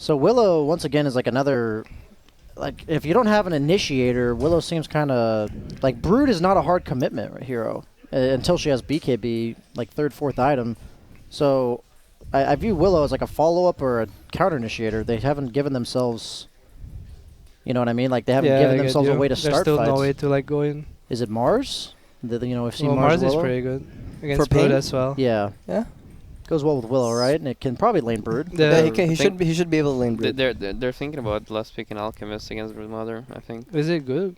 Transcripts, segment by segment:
So Willow, once again, is like another... Like, if you don't have an initiator, Willow seems kind of... Like, Brood is not a hard commitment hero until she has BKB, like, 3rd, 4th item. So I view Willow as like a follow-up or a counter-initiator. They haven't given themselves... You know what I mean? Like, they haven't given themselves a way to start fights. There's still no way to, like, go in. Is it Mars? You know, we've seen Mars is Willow. pretty good. Against Brood as well. Yeah. Yeah. Goes well with Willow, right? And it can probably lane Brood. Yeah, he should be able to lane Brood. They're thinking about last picking Alchemist against Broodmother, I think. Is it good?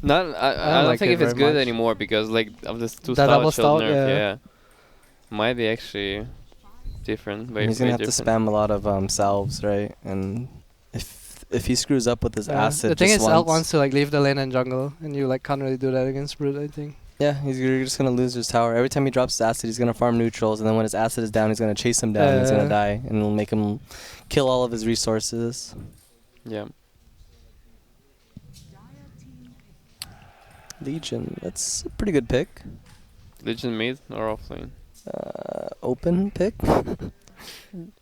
Not I don't think if it's good anymore because like of this two-star shield nerf, yeah. Might be actually different. But he's gonna have to spam a lot of salves, right? And if he screws up with his acid, the thing is, Elk wants to like leave the lane and jungle, and you like can't really do that against Brood, I think. Yeah, you're just gonna lose his tower. Every time he drops his acid, he's gonna farm neutrals, and then when his acid is down, he's gonna chase him down. And he's gonna die, and it'll make him kill all of his resources. Yeah. Legion, that's a pretty good pick. Legion mid or off lane? Open pick.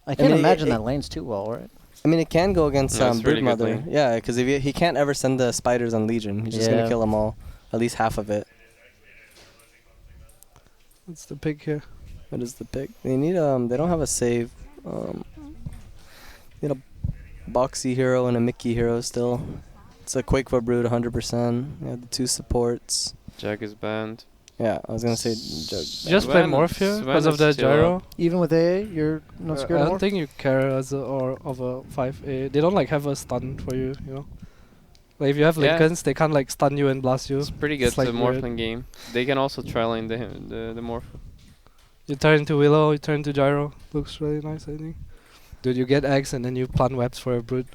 I can't imagine that lane's too well, right? I mean, it can go against Broodmother. Really yeah, because he can't ever send the spiders on Legion. He's just gonna kill them all, at least half of it. What's the pick here? What is the pick? They need they don't have a save. Need a boxy hero and a Mickey hero still. It's a Quake for Brood 100%. You have the 2 supports. Jack is banned. Yeah, I was gonna say just play Morph here because of the gyro. Even with AA, you're not scared I of don't think you care as of a 5A. They don't like have a stun for you, you know. Like if you have Lincolns, they can't like stun you and blast you. It's pretty good, like the Morphling game. They can also try line the Morph. You turn into Willow, you turn into Gyro. Looks really nice, I think. Dude, you get eggs and then you plant webs for a Brood.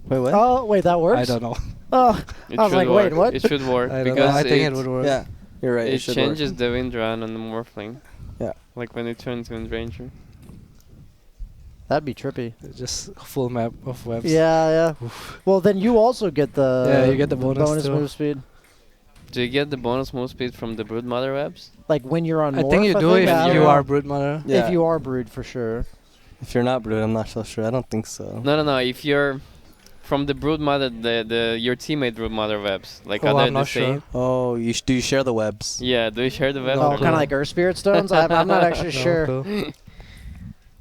Wait, what? Oh, wait, that works? I don't know. Oh, I was like, wait, what? It should work. I think it would work. Yeah, you're right. It changes the Wind Run on the Morphling. Yeah. Like when it turns to Wind Ranger. That'd be trippy. Just full map of webs. Yeah, yeah. Well, then you also get the you get the bonus move speed. Do you get the bonus move speed from the Broodmother webs? Like when you're on I think you do if you are Broodmother. Yeah. If you are Brood, for sure. If you're not Brood, I'm not so sure. I don't think so. No. If you're from the Broodmother, your teammate Broodmother webs, like are they not the same? Sure. Oh, do you share the webs? Yeah, do you share the webs? Oh, kind of like Earth Spirit Stones? I'm not actually sure. Cool.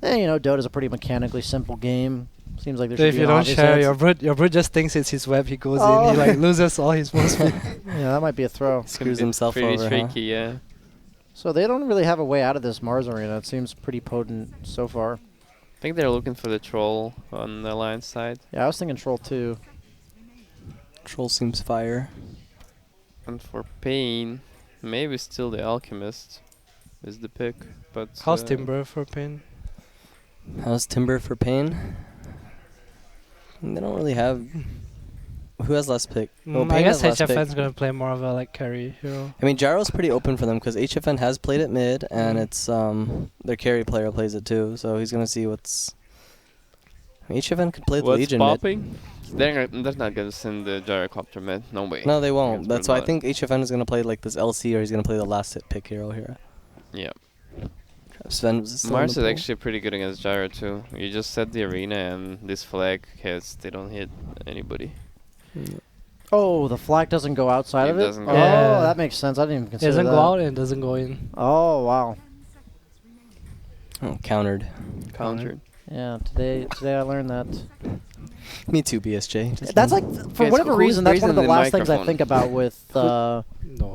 You know, Dota's a pretty mechanically simple game. Seems like there's. If you don't share, your Brood just thinks it's his web. He goes in, he like loses all his move speed. Yeah, that might be a throw. Screws himself pretty over. tricky, yeah. So they don't really have a way out of this Mars arena. It seems pretty potent so far. I think they're looking for the troll on the Alliance side. Yeah, I was thinking troll too. Troll seems fire. And for paiN, maybe still the Alchemist is the pick. But how's Timber for paiN? How's Timber for paiN? They don't really have. Who has last pick? I guess HFN's gonna play more of a like carry hero. I mean, Gyro's pretty open for them because HFN has played it mid, and it's their carry player plays it too, so he's gonna see what's. I mean, HFN could play the Legion popping? They're not gonna send the Gyrocopter mid. No way. No, they won't. That's why I think HFN is gonna play like this LC, or he's gonna play the last hit pick hero here. Yeah. Sven Mars is actually pretty good against Gyro too. You just set the arena and this flag hits. They don't hit anybody. Oh, the flag doesn't go outside of it? Doesn't go oh, that makes sense. I didn't even consider that. It doesn't go out and it doesn't go in. Oh, wow. Oh, countered. Countered. Yeah, today I learned that. Me too, BSJ. That's like, for whatever reason, that's one of the last things I think about with... no,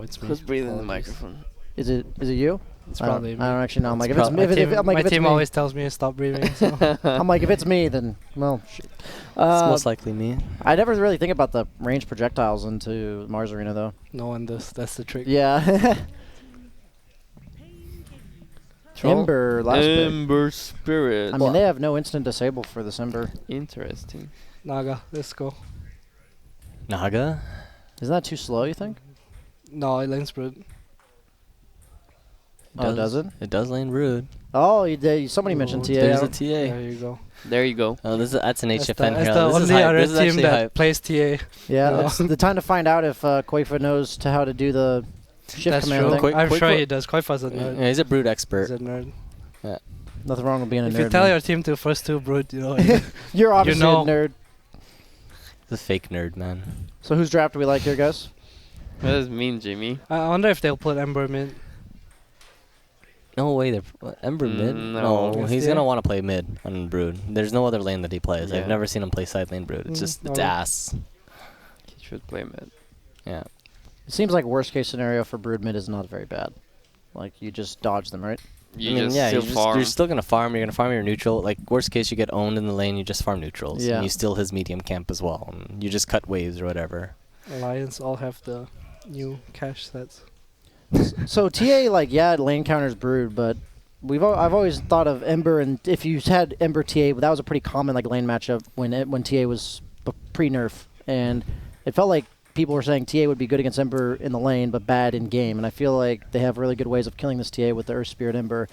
it's me. Who's breathing in the microphone? Is it you? It's probably me. I don't actually know. I'm like, if my it's team me, always tells me to stop breathing. So. I'm like, if it's me, then, well, shit. It's most likely me. I never really think about the range projectiles into Mars Arena, though. No one does. That's the trick. Yeah. Ember, last Ember Spirit. I mean, they have no instant disable for this Ember. Interesting. Naga, let's go. Naga? Isn't that too slow, you think? No, it lanes Brood. Oh, does it? It does lane Brood. Oh, you did. Somebody mentioned TA. There's a TA. There you go. There you go. Oh, that's an HFN That's hero. the This is only hype. other This is team actually that hype. plays TA. Yeah, it's the time to find out if Quafa knows how to do the shift That's command true. thing. I'm sure he does. Quite fast at nerd. Yeah, he's a Brood expert. He's a nerd. Yeah. Nothing wrong with being a nerd. If you tell your team to first 2 Brood, you know. You're obviously a nerd. The fake nerd, man. So whose draft do we like here, guys? What does it mean, Jimmy? I wonder if they'll put Ember mid. No way, Ember mid? No. He's going to want to play mid on Brood. There's no other lane that he plays. Yeah. I've never seen him play side lane Brood. It's just, it's ass. He should play mid. Yeah. It seems like worst case scenario for Brood mid is not very bad. Like, you just dodge them, right? You're still going to farm. You're going to farm your neutral. Like, worst case, you get owned in the lane, you just farm neutrals. Yeah. And you steal his medium camp as well. And you just cut waves or whatever. Alliance all have the new cash sets. So TA, like, yeah, lane counters Brood, but I've always thought of Ember, and if you had Ember TA, that was a pretty common like lane matchup when TA was pre-nerf, and it felt like people were saying TA would be good against Ember in the lane, but bad in game, and I feel like they have really good ways of killing this TA with the Earth Spirit Ember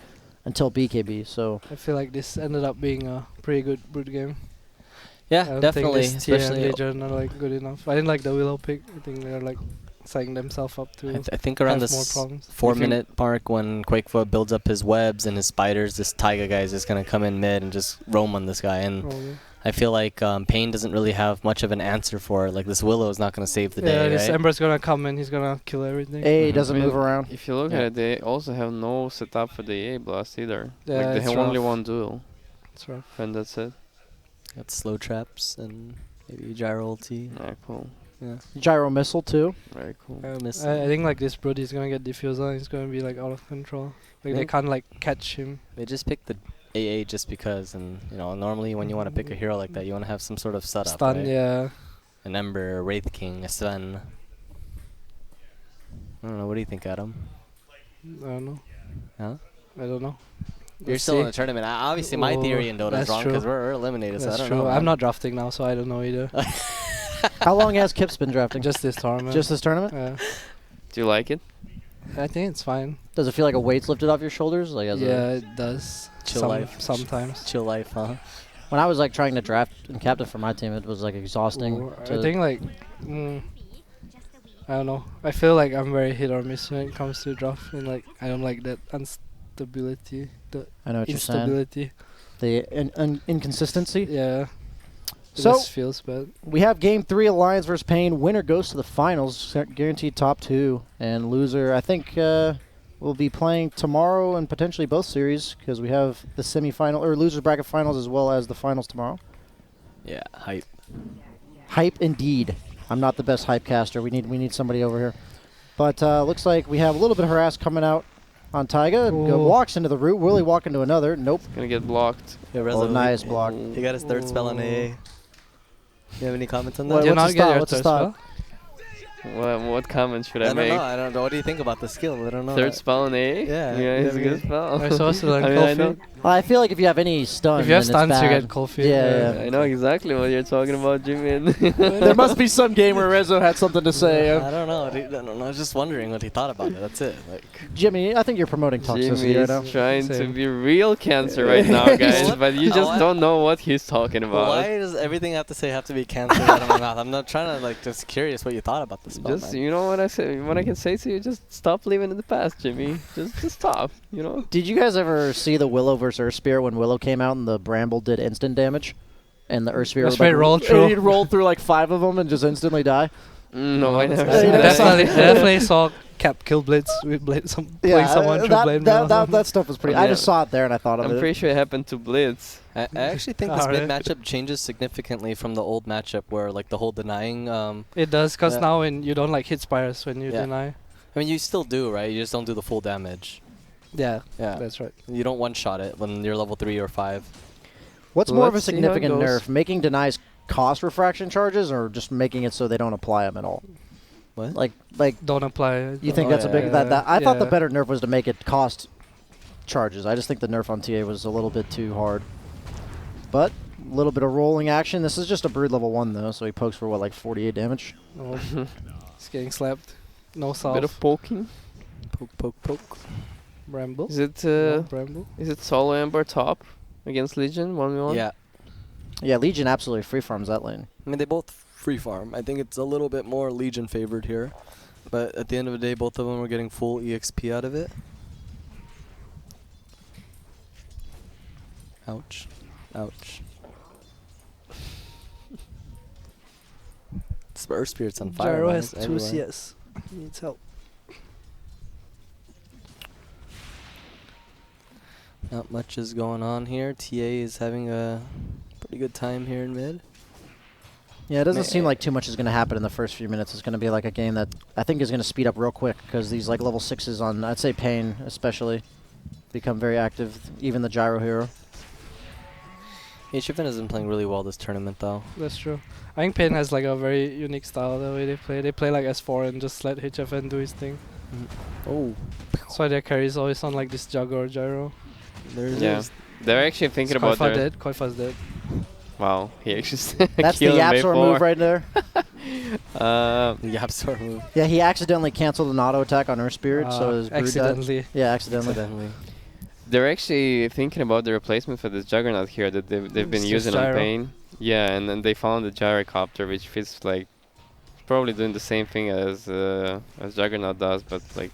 until BKB. So I feel like this ended up being a pretty good Brood game. Yeah, definitely. Especially TA and Legion are like good enough. I didn't like the Willow pick. I think they're like setting themselves up to I think around this 4-minute mark when Quakefoot builds up his webs and his spiders, this Taiga guy is just going to come in mid and just roam on this guy. And I feel like paiN doesn't really have much of an answer for it. Like, this Willow is not going to save the day, this right? Ember's going to come in. He's going to kill everything. A doesn't move around. If you look at it, they also have no setup for the A blast either. Yeah, like, they have only one duel. That's rough. And that's it. Got slow traps and maybe gyro ulti. Alright, cool. Yeah. Gyro missile too. Very cool. I think like this Brood is gonna get diffuser and he's gonna be like out of control. Like they can't like catch him. They just picked the AA just because, and you know, normally when you want to pick a hero like that, you want to have some sort of setup. Stun, right? yeah. An Ember, a Wraith King, a Sven. I don't know. What do you think, Adam? I don't know. Huh? I don't know. You're still in the tournament. Obviously, my theory in Dota is wrong because we're eliminated. That's so I don't true. know. I'm not drafting now, so I don't know either. How long has Kip's been drafting? Just this tournament. Just this tournament? Yeah. Do you like it? I think it's fine. Does it feel like a weight's lifted off your shoulders? Like it does. Chill life. Sometimes. Chill life, huh? When I was like trying to draft and captain for my team, it was like exhausting. I think like, I don't know. I feel like I'm very hit or miss when it comes to draft, and like I don't like that instability, the I know what instability. You're saying. The inconsistency. Yeah. So just feels bad. We have Game 3 Alliance versus paiN. Winner goes to the finals, guaranteed top 2, and loser I think will be playing tomorrow and potentially both series because we have the semifinal or losers bracket finals as well as the finals tomorrow. Yeah, hype. Hype indeed. I'm not the best hype caster. We need somebody over here. But looks like we have a little bit of harass coming out on Taiga. Walks into the root. Will he walk into another? Nope. Gonna get blocked. Yeah, nice block. He got his third spell on AA. You have any comments on that? What's his thought? What comments should I make? I don't know. What do you think about the skill? I don't know. Third spell in A? Yeah. It's a good spell. I saw to learn cold feet. I feel like if you have any stun, if you have stuns, you get cold feet. Yeah. I know exactly what you're talking about, Jimmy. There must be some game where Rezo had something to say. I don't know. I was just wondering what he thought about it. That's it. Like Jimmy, I think you're promoting toxicity right now. Jimmy's trying to be real cancer right now, guys, but you just don't know what he's talking about. Why does everything have to be cancer out of my mouth? I'm not trying to just curious what you thought about this spell. Just you know what I say. What I can say to you, just stop living in the past, Jimmy. Just stop. You know. Did you guys ever see the Willow versus Earth Spirit when Willow came out and the Bramble did instant damage, and the Earth Spirit rolled through? He'd roll through like 5 of them and just instantly die. No, I never. Definitely saw Cap kill Blitz with Blitz. Playing someone through Blade. That stuff was pretty. I just saw it there and I thought of it. I'm pretty sure it happened to Blitz. I actually think this mid matchup changes significantly from the old matchup where like the whole denying. It does, because now when you don't like hit spires when you deny. I mean, you still do, right? You just don't do the full damage. Yeah, that's right. You don't one-shot it when you're level 3 or 5. What's more of a significant nerf, making denies cost refraction charges or just making it so they don't apply them at all? What? Like don't apply. You think that's a big... I thought the better nerf was to make it cost charges. I just think the nerf on TA was a little bit too hard. But a little bit of rolling action. This is just a Brood level 1, though, so he pokes for, what, like 48 damage? Oh. He's getting slapped. No salve. Bit of poking. Poke. Bramble. Is it Bramble? Is it solo Ember top against Legion 1v1? Yeah. Yeah, Legion absolutely free farms that lane. I mean, they both free farm. I think it's a little bit more Legion favored here, but at the end of the day, both of them are getting full EXP out of it. Ouch. Ouch. Earth Spirit's on fire. Gyro has 2 CS. He needs help. Not much is going on here. TA is having a pretty good time here in mid. Yeah, it doesn't seem like too much is going to happen in the first few minutes. It's going to be like a game that I think is going to speed up real quick because these like level 6s on, I'd say paiN especially, become very active, even the Gyro hero. HFN has been playing really well this tournament though. That's true. I think paiN has like a very unique style the way they play. They play like S4 and just let HFN do his thing. Oh. That's why their carries always on like this Jug or Gyro. Yeah. They're actually thinking about their... Koifa's dead. Wow, he actually That's the Yapsor move right there. Yapsor move. Yeah, he accidentally canceled an auto attack on Earth Spirit, so his Brood accidentally. died. Yeah, accidentally. They're actually thinking about the replacement for this Juggernaut here that they've been using on paiN. Yeah, and then they found the Gyrocopter, which fits like probably doing the same thing as Juggernaut does, but like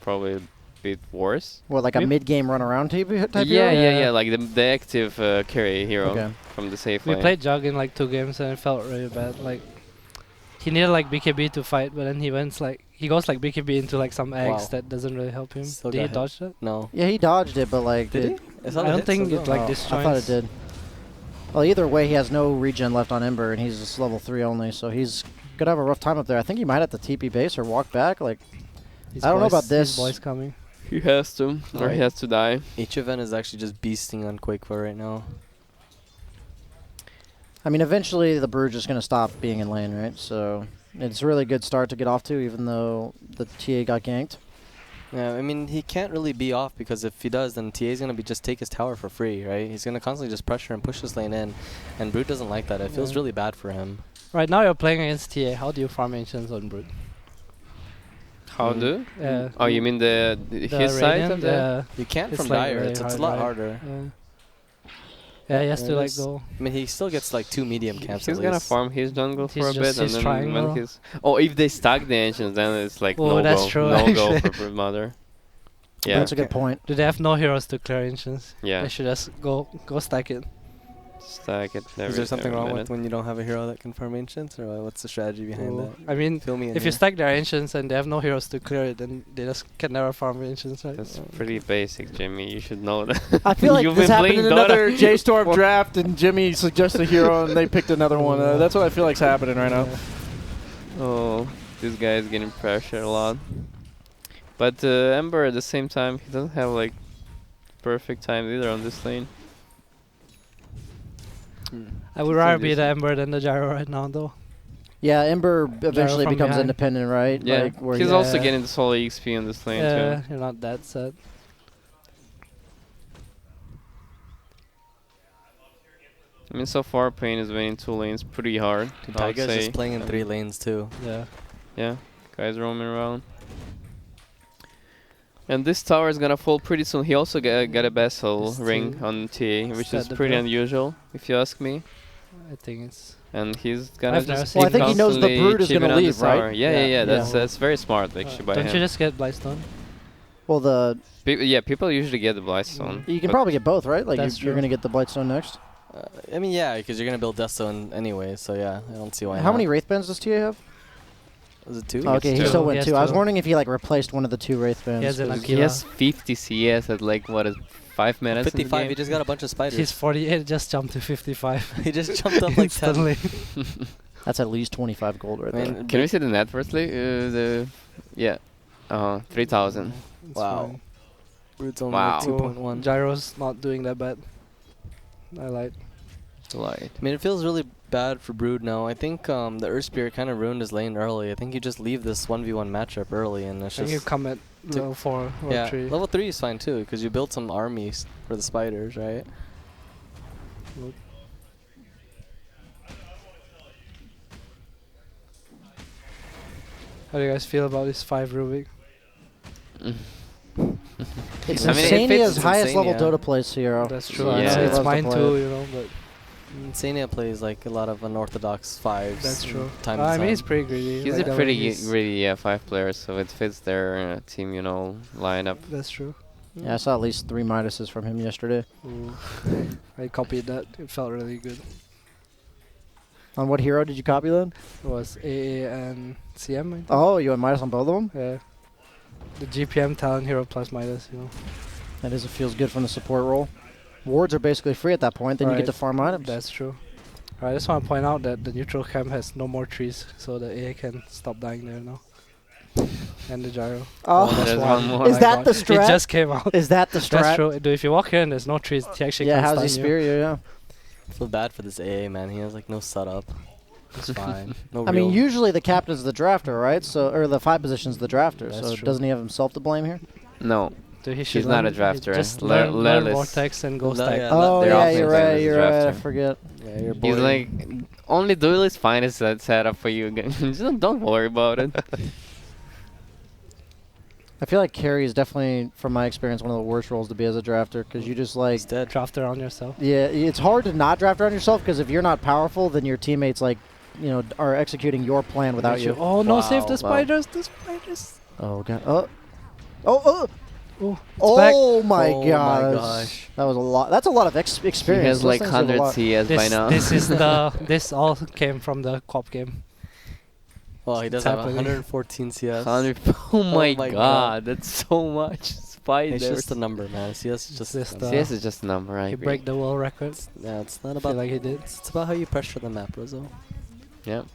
probably a bit worse. What, like a mid-game run-around type hero? Yeah, like the active carry hero from the safe lane. We played Jug in like 2 games and it felt really bad. Like he needed like BKB to fight, but then he goes like BKB into like some eggs that doesn't really help him. Still did he dodge that? No. Yeah, he dodged it, but like... Did he? I don't think it like disjoints. I thought it did. Well, either way, he has no regen left on Ember, and he's just level 3 only, so he's going to have a rough time up there. I think he might have to TP base or walk back. Like, I don't know about this. His boy's coming. He has to, or he has to die. HFN is actually just beasting on Quakeful right now. I mean, eventually the Brood's just going to stop being in lane, right? So it's a really good start to get off to, even though the TA got ganked. Yeah, I mean, he can't really be off because if he does, then TA's going to just take his tower for free, right? He's going to constantly just pressure and push this lane in, and Brood doesn't like that. It feels really bad for him. Right now you're playing against TA. How do you farm ancients on Brood? How do? Oh, you mean the his side of the? You can't from like Dire. really It's a lot harder. Yeah, he has to like go. I mean, he still gets like 2 medium camps. He's gonna farm his jungle for a bit, and then triangle. when he's if they stack the ancients, then it's like no go, true, no go for Broodmother. Yeah, that's a good point. Do they have no heroes to clear ancients? Yeah, they should just go stack it. Stack it. Is there something wrong with when you don't have a hero that can farm ancients, or what's the strategy behind that? I mean, Fill me in if you stack their ancients and they have no heroes to clear it, then they just can never farm ancients, right? That's pretty basic, Jimmy. You should know that. I feel like this happened in another J-Storm draft, and Jimmy suggested a hero, and they picked another one. That's what I feel like's happening right now. Oh, this guy is getting pressured a lot. But Ember at the same time, he doesn't have like perfect time either on this lane. I would rather be the Ember than the Gyro right now, though. Yeah, Ember eventually becomes independent, right? Yeah, like where he's also getting the solo XP on this lane too. You're not that sad. I mean, so far paiN is winning 2 lanes pretty hard. Taiga's just playing in 3 lanes too. Yeah. Yeah, guys roaming around. And this tower is gonna fall pretty soon. He also got a Vessel ring on TA, which is pretty unusual, if you ask me. I think it's... And he's gonna just I think he knows the Brood is gonna leave, right? Yeah. That's very smart, actually, by him. Don't you just get Blightstone? Well, people usually get the Blightstone. You can probably get both, right? Like you're gonna get the Blightstone next. I mean, yeah, because you're gonna build Deathstone anyway. So yeah, I don't see why. How many Wraith Bands does TA have? Was it 2? Oh, okay, he still went 2. I was wondering if he like replaced one of the 2 Wraith Bands. He has 50 CS at like, what is 5 minutes 55, he just got a bunch of spiders. He's 48, just jumped to 55. He just jumped up like 10. That's at least 25 gold right there. Can we see the net worth? 3,000. Wow. Brood's only like 2.1. Gyro's not doing that bad. I lied. I mean, it feels really bad for Brood now. I think the Earth Spirit kind of ruined his lane early. I think you just leave this 1v1 matchup early, and it's just... you come at level 4 or 3. Level 3 is fine too, because you built some armies for the spiders, right? How do you guys feel about this 5 Rubik? It's Insania's highest level Dota plays hero. That's true. Yeah, it's mine too, you know, but... Insania plays like a lot of unorthodox 5s. That's true. I mean, he's pretty greedy. He's a pretty greedy 5 player, so it fits their team, lineup. That's true. Yeah, I saw at least 3 Midases from him yesterday. I copied that. It felt really good. On what hero did you copy then? It was AA and CM, I think. Oh, you had Midas on both of them? Yeah. The GPM talent hero plus Midas, you know. That is, it feels good from the support role. Wards are basically free at that point, then you get to farm items. That's true. I just want to point out that the neutral camp has no more trees, so the AA can stop dying there now. And the gyro. Oh, there's one more. Is that the strat? It just came out. Is that the strat? That's true. If you walk here and there's no trees, he actually Yeah, can how's stun he spear you? Yeah. I feel bad for this AA, man. He has like no setup. It's fine. No I mean, real- usually the captain's the drafter, right? So, or the 5 position's the drafter. That's So true. doesn't he have himself to blame here? No. Dude, he He's should not learn- a drafter. Just Le- learn Lelis. Vortex and go Le- stack. yeah. Oh, they're yeah, often you're playing right. as a You're right. I drafter. forget. Yeah, your He's boy. like, only duelist fine is that setup for you. Just don't worry about it. I feel like carry is definitely, from my experience, one of the worst roles to be as a drafter because you just like, He's dead. Draft around yourself. yeah, it's hard to not draft around yourself because if you're not powerful, then your teammates like, you know, are executing your plan without you. Oh no! Save the Wow. spiders! The spiders! Oh god. Oh. Oh, Oh my Oh my gosh. gosh. That was a lot. That's a lot of He experience. has Those like things have a 100 lot. CS by this now. this is this all came from the co-op game. Well, he does It's have happening. 114 CS. 100. Oh my my god, God. that's so much spiders. It's just a number, man. CS is just. Just a the- number. CS is just a number, I He agree. break the world record. Yeah, it's not I feel about. like he did. It's about how you pressure the map, Rizzo. Yep.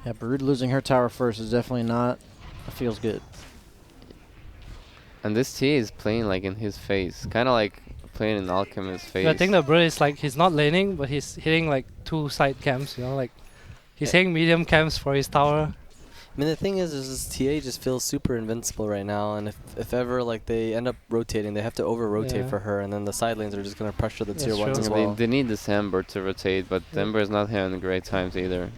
Yeah, Brood losing her tower first is definitely not. It feels good. And this T is playing like in his face, kind of like playing in Alchemist's face. Yeah, I think the Bro is like he's not laning, but he's hitting like 2 side camps. You know, like he's hitting medium camps for his tower. I mean, the thing is this TA just feels super invincible right now, and if ever like they end up rotating, they have to over-rotate Yeah. for her, and then the side lanes are just gonna pressure the That's tier ones true. as Yeah, well. they need this Ember to rotate, but Yeah. Ember is not having great times either.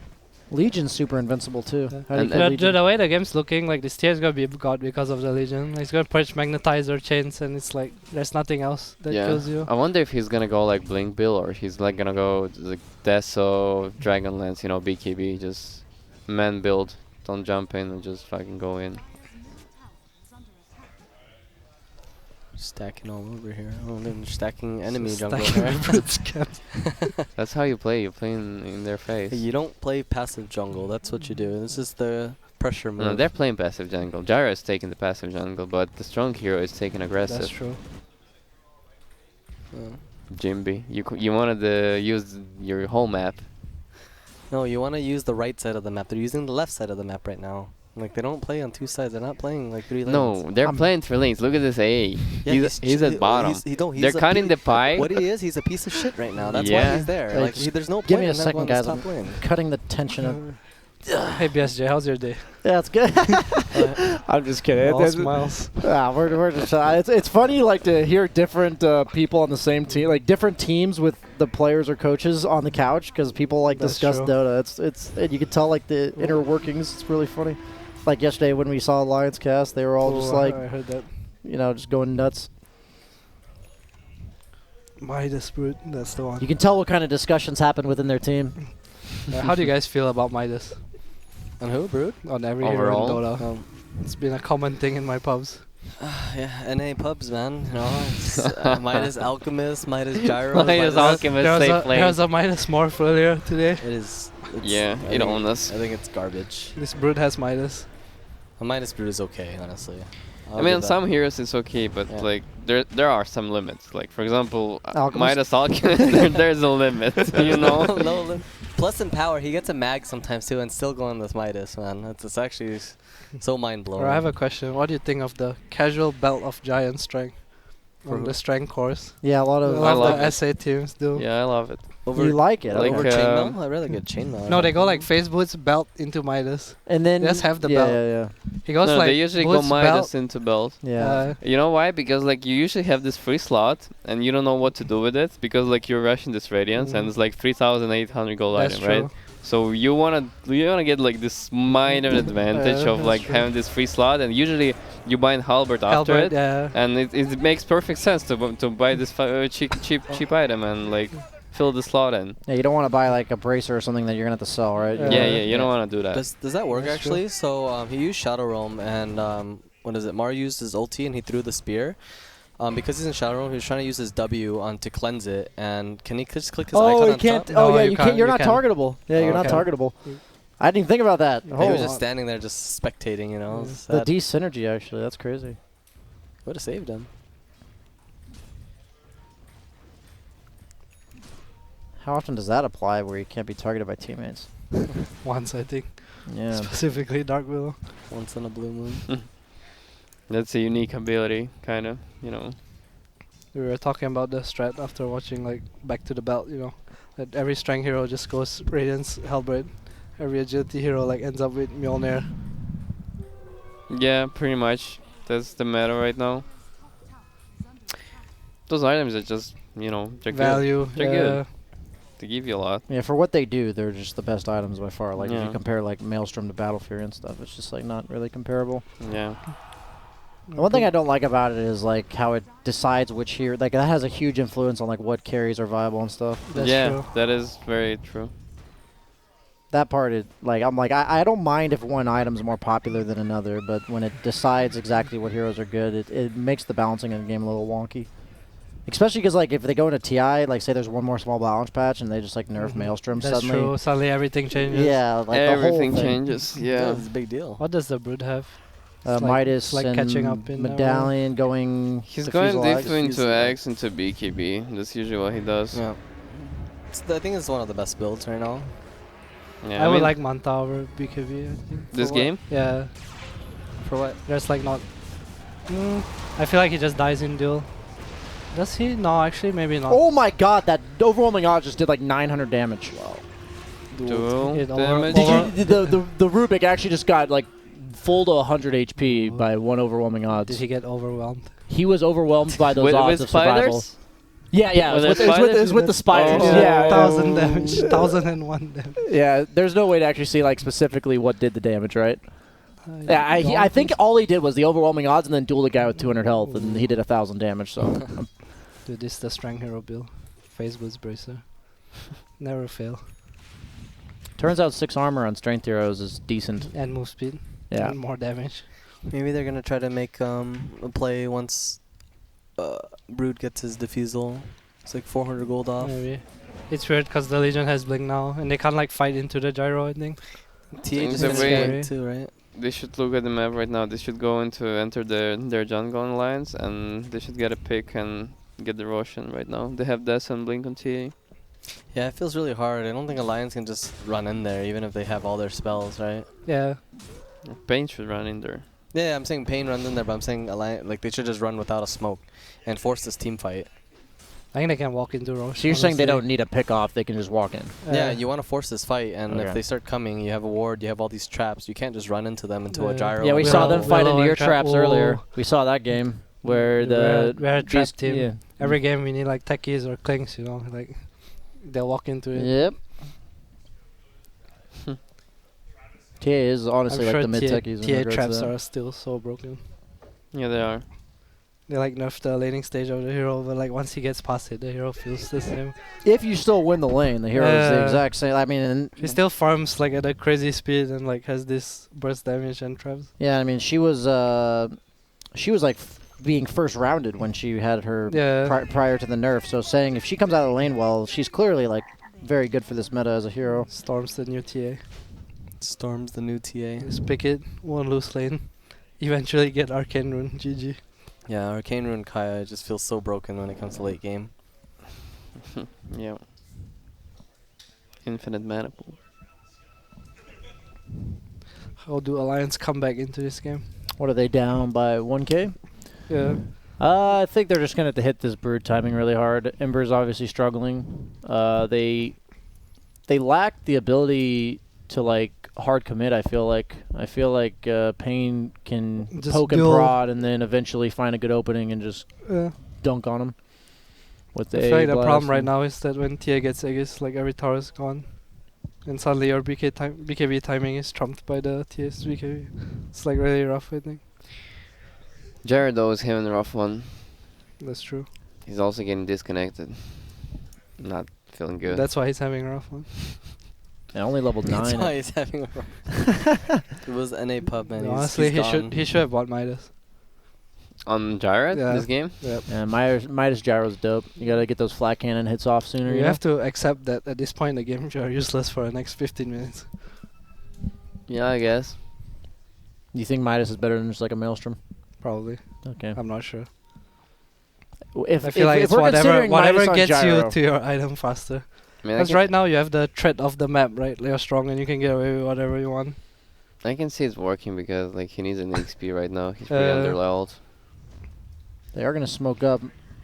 Legion's super invincible too. Yeah. How do you And- feel But Legion? the way the game's looking, like this tier is gonna be god because of the Legion. He's gonna push Magnetizer chains, and it's like there's nothing else that Yeah. kills you. I wonder if he's gonna go like Blink Bill or he's like gonna go like Deso, Dragonlance, you know, BKB, just man build. Don't jump in and just fucking go in. Stacking all over here. Oh, they're stacking enemy Just jungle. stacking Right? everyone's camps. That's how you play. You play in their face. You don't play passive jungle. That's what you do. This is the pressure move. No, they're playing passive jungle. Gyro is taking the passive jungle, but the strong hero is taking aggressive. That's true. Yeah. Jimby, you wanted to use your whole map. No, you want to use the right side of the map. They're using the left side of the map right now. Like they don't play on 2 sides. They're not playing like 3 lanes. No, they're playing 3 lanes. Look at this A. Yeah, he's at bottom. They're a cutting the pie. What he is, he's a piece of shit right now. That's Yeah. why he's there. Hey, Like just there's no give point me a in them second, going this guys. top lane. Cutting the tension of. Hey BSJ, how's your day? Yeah, it's good. I'm just kidding. All smiles. We're just. It's funny like to hear different people on the same team, like different teams with the players or coaches on the couch because people like That's discuss true. Dota. It's and you can tell like the inner workings. It's really funny. Like yesterday when we saw Alliance Cast, they were all just like, I heard that. you know, just going nuts. Midas Brute, that's the one. You can tell what kind of discussions happen within their team. How do you guys feel about Midas? On who, Brood? On every hero in Overall? Dota. It's been a common thing in my pubs. Yeah, NA pubs, man. You know, it's, Midas Alchemist, Midas Gyro. Midas Alchemist, There was, safe lane. there was a Midas Morph earlier today. It is. Yeah, I it think- owned us. I think it's garbage. This Brute has Midas. A Midas Brood is okay, honestly. I mean, on some heroes it's okay, but Yeah. like there are some limits. Like for example, Alchemist? Midas Alchemist, there's a limit. You know. No, plus in power, he gets a mag sometimes too, and still going with Midas, man. It's actually so mind blowing. Or I have a question. What do you think of the casual belt of giant strength For on who? the strength course? Yeah, a lot A of. lot love of the it. SA teams do. Yeah, I love it. You like it, like, over okay. chainmail? I'd rather get chainmail. No, they go like face boots, belt into Midas. And then Just have the yeah, belt. Yeah, He goes No, like they usually go boots, Midas belt. into belt. yeah. You know why? Because like you usually have this free slot and you don't know what to do with it because like you're rushing this radiance and it's like 3,800 gold That's item, true. right? So you wanna get like this minor advantage of that's like true. having this free slot, and usually you buy Halberd after Halberd, it, yeah. and it makes perfect sense to buy this cheap item and like fill the slot in. Yeah, you don't want to buy like a bracer or something that you're gonna have to sell, right? Yeah. Yeah, you don't want to do that. Does that work That's true. actually? So he used Shadow Realm, and what is it? Mar used his ulti, and he threw the spear. Because he's in Shadow Realm, he was trying to use his W on to cleanse it, and can he just click his icon he on can't. top? Oh No, yeah, you you can't. can't, You're you not can. targetable. Yeah, you're not Okay. targetable. I didn't even think about that. He was Oh, just standing there, just spectating. You know, the D synergy actually. That's crazy. would have saved him. How often does that apply where you can't be targeted by teammates? Once, I think. Yeah. Specifically Dark Willow. Once in a blue moon. That's a unique ability, kind of, you know. We were talking about the strat after watching like Back to the Belt, you know. That every strength hero just goes Radiance, Hellblade. Every agility hero like ends up with Mjolnir. Yeah, pretty much. That's the meta right now. Those items are just, you know, they're good. Value. They're good. They give you a lot. Yeah, for what they do, they're just the best items by far. Like if Yeah. you compare like Maelstrom to Battle Fury and stuff, it's just like not really comparable. Yeah. The one thing I don't like about it is like how it decides which hero. Like that has a huge influence on like what carries are viable and stuff. That's yeah, true. that is very true. That part, I don't mind if one item's more popular than another, but when it decides exactly what heroes are good, it makes the balancing in the game a little wonky. Especially because like if they go into TI, like say there's one more small balance patch and they just like nerf Maelstrom That's suddenly. true. Suddenly everything changes. Yeah, like Everything the whole thing. changes. Yeah. It's a big deal. What does the Brood have? It's Midas like and catching up in Medallion going. He's to going Fuselage. deep into Fuselage. X into BKB. That's usually what he does. Yeah. I think it's one of the best builds right now. Yeah, I would mean, like Manta over BKB, I think. this For what? game. Yeah. For what? There's like not... I feel like he just dies in duel. Does he? No, actually, maybe not. Oh my god, that overwhelming odds just did like 900 damage. Wow. Duel It over- damage. over- The Rubik actually just got like full to 100 HP by one overwhelming odds. Did he get overwhelmed? He was overwhelmed by those with odds of survival. spiders? Yeah, yeah, Was it was it with, spiders? it was with the spiders. Oh. Yeah, 1,000 damage. 1,001 damage. yeah. There's no way to actually see like specifically what did the damage, right? Yeah, I think all he did was the overwhelming odds and then duel the guy with 200 health, and he did 1,000 damage. So Dude, this is the strength hero build. Phase Boost Bracer. Never fail. turns out 6 armor on strength heroes is decent. And move speed. Yeah. And more damage. Maybe they're gonna try to make a play once Brood gets his defusal. It's like 400 gold off. Maybe. It's weird because the Legion has Blink now, and they can't like fight into the gyro, I think. TA Think just the finished way- Blink too, right? They should look at the map right now. They should go enter their jungle alliance, and they should get a pick and get the Roshan right now. They have Death and Blink on TA. Yeah, it feels really hard. I don't think Alliance can just run in there, even if they have all their spells, right? Yeah. paiN should run in there. Yeah, I'm saying paiN runs in there, but I'm saying Alliance, like they should just run without a smoke and force this team fight. I think they can walk into Roche. So you're saying they honestly. don't need a pick off; they can just walk in. Yeah, you want to force this fight, and Okay. if they start coming, you have a ward, you have all these traps. You can't just run into them into a Yeah. gyro. Yeah, we and saw Willow- them fight Willow into your and trap- traps earlier. Ooh. We saw that game where We had a trap beast- team. Yeah. Every game we need like techies or clinks, you know, like they'll walk into it. Yep. TA is honestly I'm like sure the mid techies. TA traps are still so broken. Yeah, they are. They like nerf the laning stage of the hero, but like once he gets past it, the hero feels the same. If you still win the lane, the hero is the Yeah. exact same. I mean, He still farms like at a crazy speed and like has this burst damage and traps. yeah. I mean, she was like being first rounded when she had her Yeah. prior to the nerf. So saying if she comes out of the lane well, she's clearly like very good for this meta as a hero. Storms the new TA. Storms the new TA. Just pick it, one loose lane. Eventually get Arcane Rune, GG. Yeah, Arcane Rune Kaya just feels so broken when it comes to late game. Yeah. Infinite mana pool. How do Alliance come back into this game? What are they down by 1K? Yeah. I think they're just gonna have to hit this Brood timing really hard. Ember's obviously struggling. They lack the ability to like hard commit. I feel like paiN can Just poke and duel. prod and then eventually find a good opening and just dunk on him. With I the feel like the blast problem right and- now is that when TA gets Aegis, like every tower is gone. And suddenly your BKB timing is trumped by the TS BKB. It's like really rough, I think. Jared though is having a rough one. That's true. He's also getting disconnected. Not feeling good. That's why he's having a rough one. Yeah, only level That's 9. why he's having a rough. It was NA pub, man. Honestly, he should have bought Midas. On Gyro Yeah. this game? Yep. Yeah, Midas Gyro's dope. You gotta get those flat cannon hits off sooner. You You know? have to accept that at this point in the game you are useless for the next 15 minutes. Yeah, I guess. You think Midas is better than just like a Maelstrom? Probably. Okay. I'm not sure. If I feel like if it's we're whatever considering Midas on gets Gyro, you to your item faster. I mean, Because right now you have the threat of the map, right? You're strong and you can get away with whatever you want. I can see it's working because like he needs an XP right now. He's pretty underleveled. they are gonna smoke up.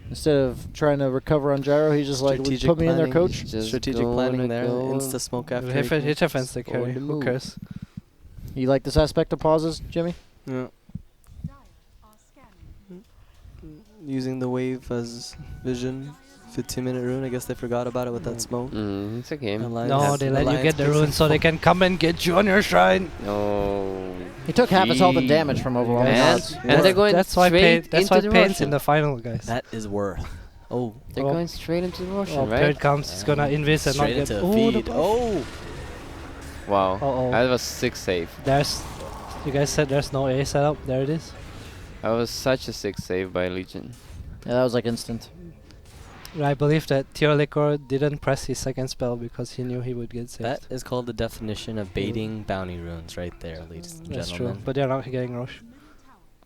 Instead of trying to recover on Gyro, he's just like, Strategic put me in there, planning. coach. Just Strategic going planning and there. going. Insta smoke after. Hit defense the carry. the Who move. cares? You like this aspect of pauses, Jimmy? Yeah. Using the wave as vision. 15-minute rune. I guess they forgot about it with that smoke. It's a game. No, they let you get the rune so they can come and get you on your shrine. No. He took half his health and Gee. damage from overwhelming And, odds. and they're going That's why straight that's why into the paiN's Russian. in the final, guys. That is worth. Oh. They're Oh. going straight into the Russian, Oh, right? third comes, he's gonna invis and not Straight get. into Oh, a the feed. buff. Oh. Wow. Uh-oh. That was 6 save. There's. You guys said there's no A setup. There it is. That was such a 6 save by Legion. Yeah, that was like instant. I believe that Tearliquor didn't press his second spell because he knew he would get saved. That is called the definition of baiting bounty runes right there, ladies and That's gentlemen. true, but they're not getting rush.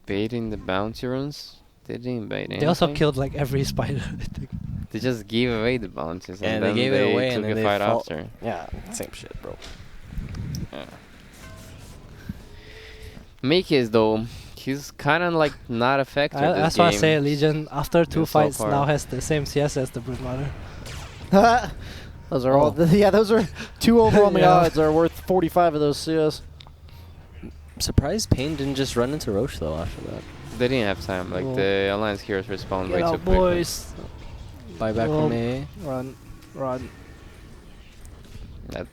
Baiting the bounty runes? They didn't bait anything. They also killed like every spider, I think. They just gave away the bounties Yeah, and they then gave it away took and then a they fight fall- after. Yeah, same shit, bro. Yeah. Mikis though, he's kind of like not a factor this That's game. why I say Legion, after two So fights, far. now has the same CS as the Broodmother. Those are all. Yeah, those are 2 overwhelming Yeah. odds are worth 45 of those CS. I'm surprised paiN didn't just run into Roche though after that. They didn't have time. Like Oh. the Alliance heroes respawned way Get too out, quickly. boys! Buyback Oh. from A. Run, run. That's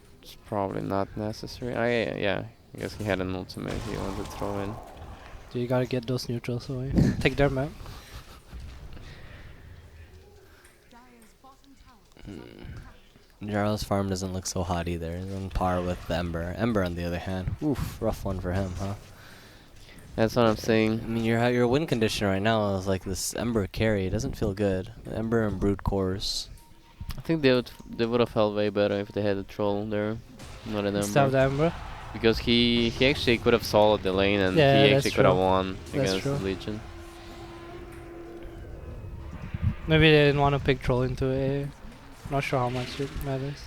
probably not necessary. Yeah. I guess he had an ultimate he wanted to throw in. So you gotta get those neutrals away. Take their map. Jarl's farm doesn't look so hot either. He's on par with the Ember. Ember, on the other hand, oof, rough one for him, huh? That's what I'm I saying. mean, your win condition right now is like this Ember carry. It doesn't feel good. Ember and Brood cores. I think they would have felt way better if they had a troll there, not an Instead of Ember. the Ember. Because he actually could have soloed the lane and Yeah, he that's actually could have true. won That's against true. Legion. Maybe they didn't want to pick troll into A. Not sure how much it matters.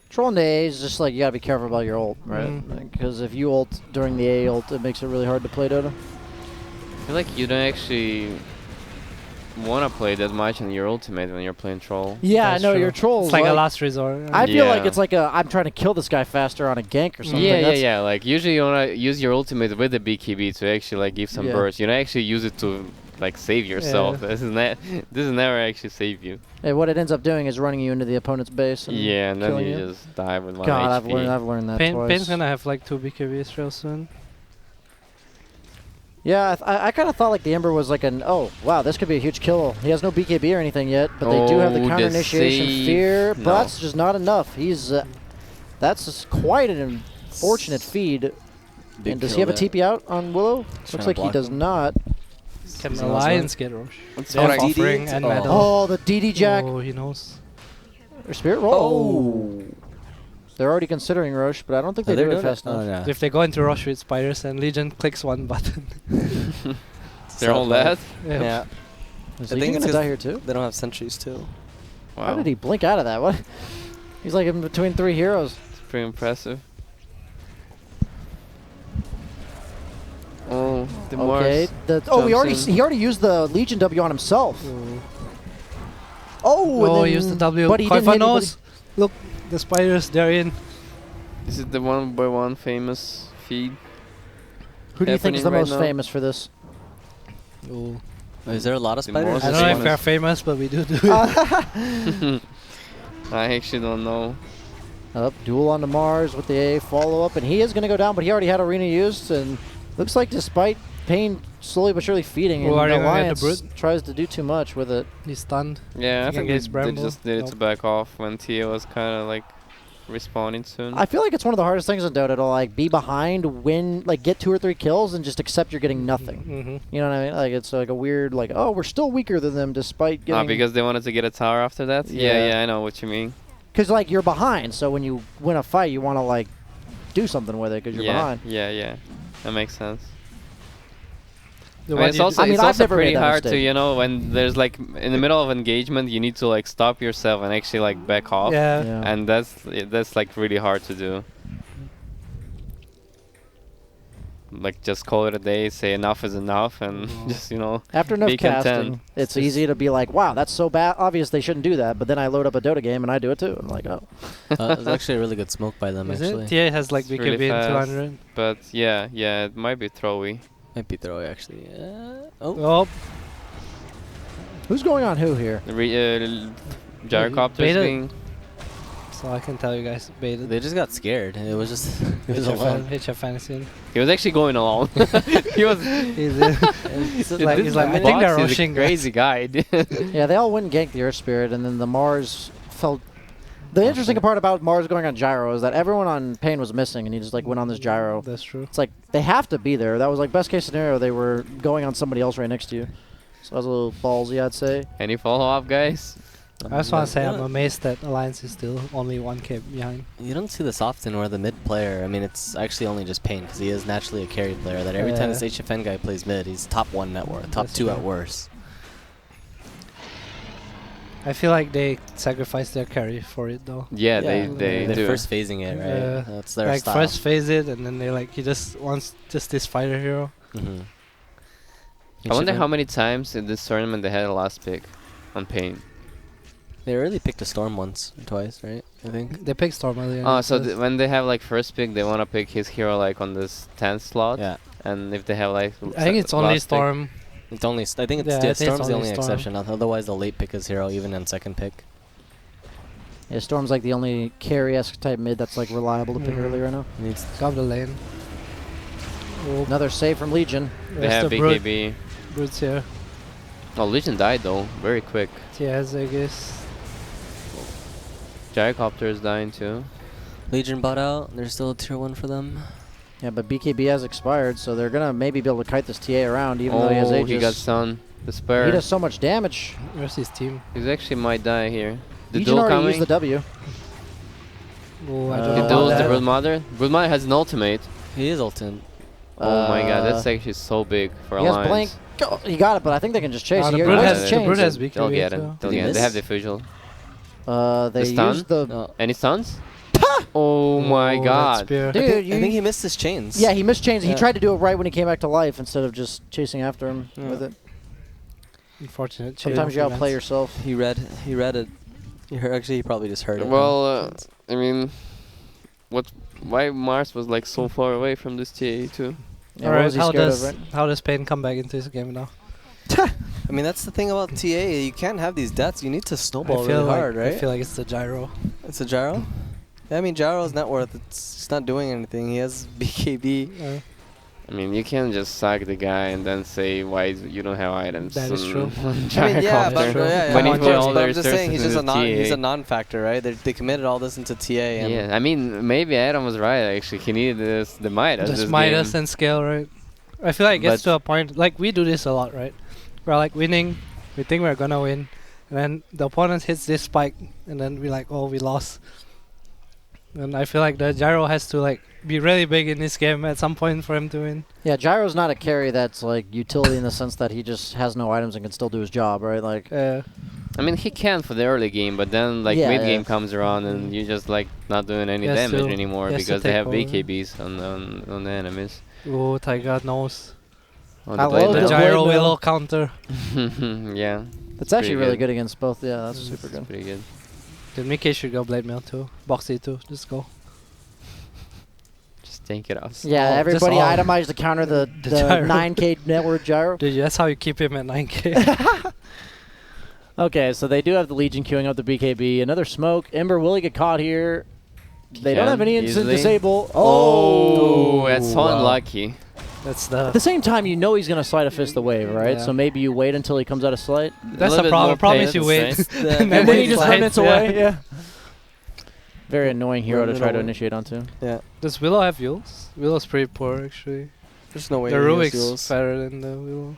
Trolling the A is just like you gotta be careful about your ult, right? Mhm. Because if you ult during the A ult, it makes it really hard to play Dota. I feel like you don't actually want to play that much in your ultimate when you're playing troll. Yeah, That's I know true. your trolls. It's like a last resort. I feel like Yeah. it's like I'm trying to kill this guy faster on a gank or something. Yeah, That's- yeah. Like usually you wanna use your ultimate with the BKB to actually like give some Yeah. burst. You don't actually use it to like save yourself. Yeah. This is never actually save you. And what it ends up doing is running you into the opponent's base. And Yeah, and then killing you you. just die with 1 God, HP. I've learned that paiN's twice. gonna have like 2 BKBs real soon. Yeah, I kind of thought like the Ember was like an, oh, wow, this could be a huge kill. He has no BKB or anything yet, but they do have the Oh, the counter initiation save. fear, but No. that's just not enough. He's, that's just quite an unfortunate feed. Big And does he kill have a there. TP out on Willow? trying Looks to like he block does him. not. Can He's the almost Lions get rush? That's They what have I offering and Oh. medal. Oh, the DD Jack. Oh, he knows. Or Spirit Roll. Oh. They're already considering Roche, but I don't think they They're do it doing fast enough. Oh, yeah. If they go into rush with spiders and Legion clicks one button. They're all dead. Yeah. Is I he think gonna it's die here too? They don't have sentries too. Wow, How did he blink out of that? What? He's like in between 3 heroes. it's pretty impressive. Oh, the Okay. Mars. jumps in. He already used the Legion W on himself. Oh, Oh, and he used the W. But he didn't Koifa hit anybody. knows. Look, the spiders, they're in. This is the 1x1 famous feed. Who do you think is the happening right most now. famous for this? Oh. Is there a lot of The spiders? most I This don't know one if we're is- famous, but we do it. I actually don't know. Up, duel onto Mars with the A follow up, and he is going to go down, but he already had Arena used, and looks like despite paiN slowly but surely feeding, Oh, are and you gonna get the Alliance tries to do too much with it. He's stunned. Yeah, I He can think get they, his they Bramble. just did it to Nope. back off when Tia was kind of like respawning soon. I feel like it's one of the hardest things in Dota to like be behind, win, like get 2 or 3 kills, and just accept you're getting nothing. You know what I mean? Like it's like a weird, like, oh, we're still weaker than them despite getting. Because they wanted to get a tower after that. Yeah, I know what you mean. Because like you're behind, so when you win a fight, you want to like do something with it because you're behind. Yeah, that makes sense. So it's also, it's I've also never pretty made that hard to, mistake. you know, when there's like in the middle of engagement, you need to like stop yourself and actually like back off. Yeah. And that's like really hard to do. Like just call it a day, say enough is enough, and just, you know, After enough be casting, content. it's easy to be like, wow, that's so bad. Obvious they shouldn't do that. But then I load up a Dota game and I do it too. I'm like, oh. It was actually a really good smoke by them, Is actually. it? TA has like It's really BKB in fast. 200. But yeah, it might be throwy. Might be throwy, actually. Oh. Oh, Who's going on who here? Gyrocopters baited. being. so I can tell you guys baited. They just got scared. It was just... it was alone. HF Fantasy. He was actually going along. He was. He's It's like, this he's like, I box think they're He's a rushing. crazy guy. Yeah, they all went and ganked the Earth Spirit, and then the Mars felt. The interesting part about Mars going on Gyro is that everyone on paiN was missing, and he just like went on this Gyro. That's true. It's like they have to be there. That was like best case scenario. They were going on somebody else right next to you. So that was a little ballsy, I'd say. Any follow up, guys? I just want to say You I'm don't- amazed that Alliance is still only 1k behind. You don't see this often where the mid player, I mean, it's actually only just paiN because he is naturally a carry player that every time this HFN guy plays mid, he's top 1 net worth, top That's 2 at true. worst. I feel like they sacrificed their carry for it though. Yeah, Yeah. they They're do. first phasing it, right? That's their like style. first phase it, and then they like he just wants just this fighter hero. Mm-hmm. I wonder how many times in this tournament they had a last pick on paiN. They already picked a Storm once or twice, right? I think. They picked Storm earlier. Oh, so when they have like first pick, they want to pick his hero like on this 10th slot. Yeah. And if they have like. I think it's only last pick- Storm. It's only. I think it's Yeah, I think it's Storm's the only only Storm. exception. Otherwise, they'll late pick his hero even on second pick. Yeah, Storm's like the only carry-esque type mid that's like reliable to pick early right now. Needs Got the lane. Oh, Another save from Legion. They have the Brute. BKB. Brute's here. Oh, Legion died though, very quick. TS, I guess. Gyrocopter is dying too. Legion bought out. There's still a tier 1 for them. Yeah, but BKB has expired, so they're gonna maybe be able to kite this TA around, even though he has Aegis. He got stunned. The spare. He does so much damage. Where's his team? He actually might die here. The Legion duel already coming. used the W. Oh, I Uh, don't The know duel is about the that. Broodmother. Broodmother has an ultimate. He is ulted. Oh my god, that's Uh, actually so big for He has Alliance. Blink. Oh, he got it, but I think they can just chase. Ah, He the already Brute has has, his the chains. Brute has BKB They'll get it. too. They'll Did he get it. They have miss? the Fugil. They stun? used the... No. Any stuns? Oh my that god. spear. Dude, I think he missed his chains. Yeah, he missed chains. He Yeah. tried to do it right when he came back to life instead of just chasing after him Yeah. with it. Unfortunate. Sometimes you outplay yourself. He read it. Actually, he probably just heard it. Well, I mean, why Mars was like so far away from this TA too? Yeah, what was Alright, he how scared does of, right? how does paiN come back into this game now? I mean, that's the thing about TA. You can't have these deaths. You need to snowball I feel really like hard, right? I feel like it's the gyro. It's a gyro. Yeah, I mean, gyro's net worth. It's not doing anything. He has BKB. I mean, you can't just sack the guy and then say why you don't have items. That is true. I mean, yeah, but, True. yeah, When yeah, he but put all I'm their just saying he's resources just into he's TA. a non-factor, right? They committed all this into TA. And Yeah, I mean, maybe Adam was right. Actually, he needed the Midas. Just this Midas game. and scale, right? I feel like it gets But- to a point, like we do this a lot, right? We're like winning, we think we're gonna win, and then the opponent hits this spike, and then we're like, oh, we lost. And I feel like the gyro has to like be really big in this game at some point for him to win. Yeah, Gyro's not a carry that's like utility in the sense that he just has no items and can still do his job, right? Like, Uh, I mean, he can for the early game, but then like Yeah, mid game yeah. comes around and you're just like not doing any Yes, damage to- anymore yes, to because they take have over. BKBs on the enemies. oh, Taiga knows. On I the blade love The the now. gyro blade now. will counter. Yeah, it's actually pretty really good. good against both. Yeah, that's super it's good. pretty good. Then Mickey should go blade mail too. Boxy too. Just go. Just take it off. Yeah, all- everybody just all- itemized to counter the gyro. 9k network Gyro. Dude, that's how you keep him at 9k. Okay, so they do have the Legion queuing up the BKB. Another smoke. Ember, will he get caught here? They don't Can, have any instant easily. disable. Oh, that's so wow. unlucky. That's At the. the same time, you know he's going to slide a fist the wave, right? Yeah. So maybe you wait until he comes out of slight. That's little the bit problem. more Promise you patience, wait. right? And And then he he just slides, limits yeah. away, yeah. Very annoying hero to Running try to away. initiate onto. Yeah. Does Willow have Yules? Willow's pretty poor actually. There's no way. The he has Rubik's Yules. better than the Willow.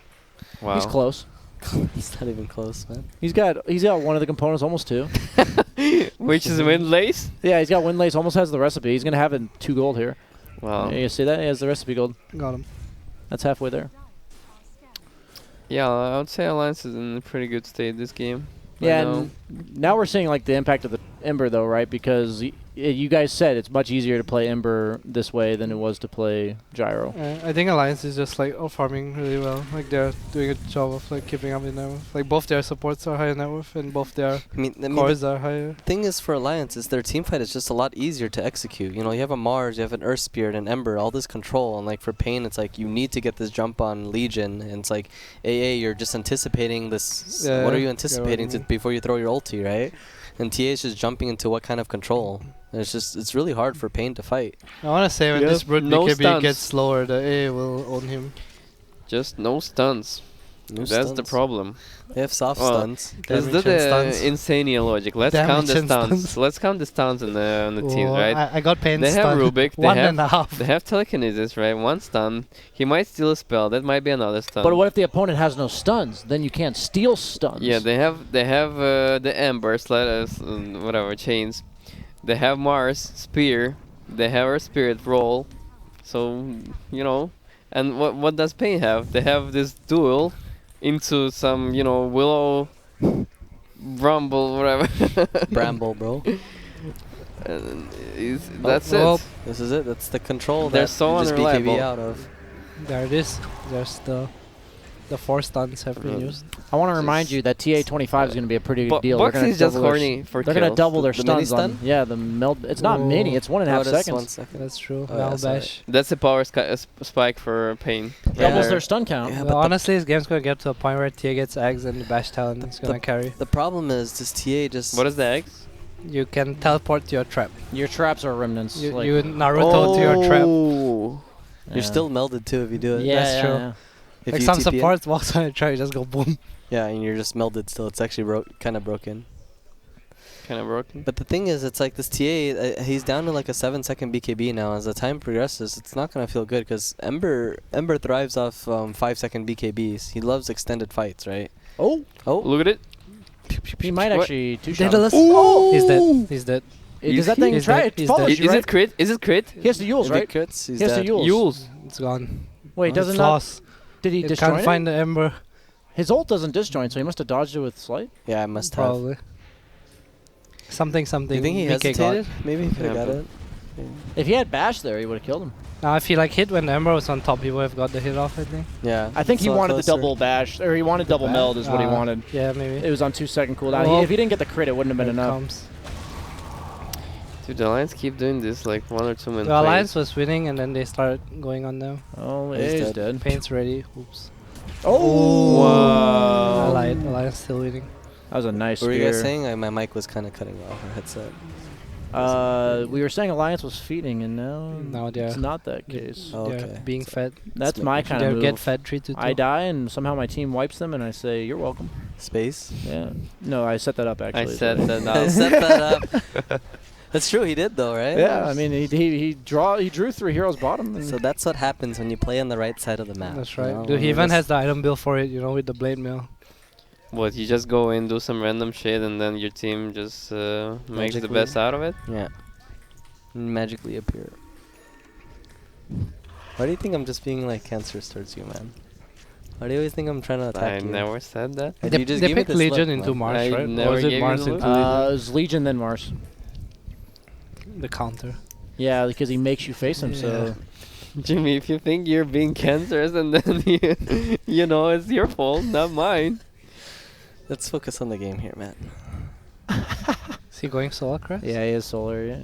Wow. He's close. It's not even close, man. He's got one of the components, almost 2. Which is wind lace? Yeah, he's got wind lace, almost has the recipe. He's gonna have it 2 gold here. Wow. Yeah, you see that? He has the recipe gold. Got him. That's halfway there. Yeah, I would say Alliance is in a pretty good state this game. Yeah, I know. and now we're seeing like the impact of the Ember though, right? Because you guys said it's much easier to play Ember this way than it was to play Gyro. I think Alliance is just like farming really well. Like they're doing a job of like keeping up in net worth. Like both their supports are higher net worth and both their I mean cores are higher. the thing is for Alliance is their team fight is just a lot easier to execute. You know, you have a Mars, you have an Earth Spirit, an Ember, all this control, and like for paiN, it's like you need to get this jump on Legion, and it's like AA, you're just anticipating this. Yeah, what are you yeah, anticipating what I mean. before you throw your ulti, right? And TA is just jumping into what kind of control. And it's really hard for paiN to fight. I want to say when Yeah, this Brute no BKB stuns. gets slower, the A will own him. Just no stuns. No That's the stuns. problem. They have soft Well, stuns. Let's do Damage and the stuns. Insania logic. Let's Damage count the and stuns. stuns. Let's count the stuns on the team, Oh, right? I got pain They have stun. Rubik. They One have and a half. They have telekinesis, right? 1 stun. He might steal a spell. That might be another stun. But what if the opponent has no stuns? Then you can't steal stuns. Yeah, they have the Ember, whatever chains. They have Mars Spear. They have our Spirit roll. So and what does paiN have? They have this duel into some Willow, Rumble, whatever. Bramble, bro. And that's well, it. This is it. That's the control They're that so you just unreliable. BKB out of. There it is. There's the 4 stuns have been Mhm. used. I want to remind you that TA25 is going to be a pretty Bu good deal. They're Bucks gonna is just double their horny for They're going to kills. double their The mini stuns on. stun? Yeah, the meld. It's not mini. Oh. It's 1.5 Oh, it is 1 seconds. second. That's true. Oh, yeah, Now sorry. bash. That's a power spike for paiN. Right Doubles there. their stun count. Yeah, Well, but the- honestly, this game's gonna get to a point where TA gets eggs and the bash talent is gonna carry. The problem is this TA just. What is the eggs? You can teleport to your trap. Your traps are remnants. You, like, you Naruto to your trap. Oh. You're yeah. still melded too if you do it. Yeah, That's yeah, true. yeah. If Like you some TP in. supports walks on your trap, you just go boom. Yeah, and you're just melded still. It's actually kind of broken. Kind of broken. But the thing is, it's like this TA, he's down to like a 7-second BKB now. As the time progresses, it's not going to feel good because Ember thrives off 5-second BKBs. He loves extended fights, right? Oh, Oh, Look at it. he might What? actually two-shot. Daedalus. Oh! He's dead. He's dead. Does that thing He's try dead. it? He's Follows dead. you, Is right? it crit? Is it crit? He has the Yules, if right? he crits, he's He has the dead. Yules. Yules. It's gone. Wait, does It's it not? lost. Did he It disjoint can't it? find the Ember. His ult doesn't disjoint, so he must have dodged it with Slight. Yeah, I must have. Probably. Something. Do you think he VK got. hesitated? Maybe he could have Yeah, got but- it. If he had Bash there, he would have killed him. Now, if he like hit when the Ember was on top, he would have got the hit off. I think. Yeah. I think it's he a lot wanted the closer. double Bash, or he wanted double Bash? meld is what he wanted. Yeah, maybe. It was on 2-second cooldown. Well, If he didn't get the crit, it wouldn't have been Here it enough. comes. Dude, the Alliance keep doing this like 1 or 2 minutes. The Alliance was winning, and then they started going on them. Oh, He's he's dead. dead. Pain's ready. Oops. Oh! Wow. Alliance still winning. That was a nice What were you guys spear. saying? My mic was kind of cutting off my headset. We were saying Alliance was feeding, and now Now it's they're not that case. Oh, they're okay. being fed. That's make- my they kind They of move. get fed 3-2. I die, and somehow my team wipes them, and I say, "You're welcome." Space. Yeah. No, I set that up I actually. said that I now. set that up. That's true. He did though, right? Yeah, I mean, he drew 3 heroes bottom. And So that's what happens when you play on the right side of the map. That's you right. know, Dude, when he you even just- has the item build for it, with the blade mill. What, you just go in, do some random shit, and then your team just makes the Magically. best out of it? Yeah. Magically appear. Why do you think I'm just being like cancerous towards you, man? Why do you always think I'm trying to attack I you? never said that. And They, you just they gave me picked this Legion look, into man. Mars, I right? never Or was gave it you Mars the into look. Legion? it was Legion then Mars. The counter. Yeah, because he makes you face him. So Jimmy, if you think you're being cancerous and then it's your fault, not mine. Let's focus on the game here, man. Is he going solo, Chris? yeah, he is solar. Yeah.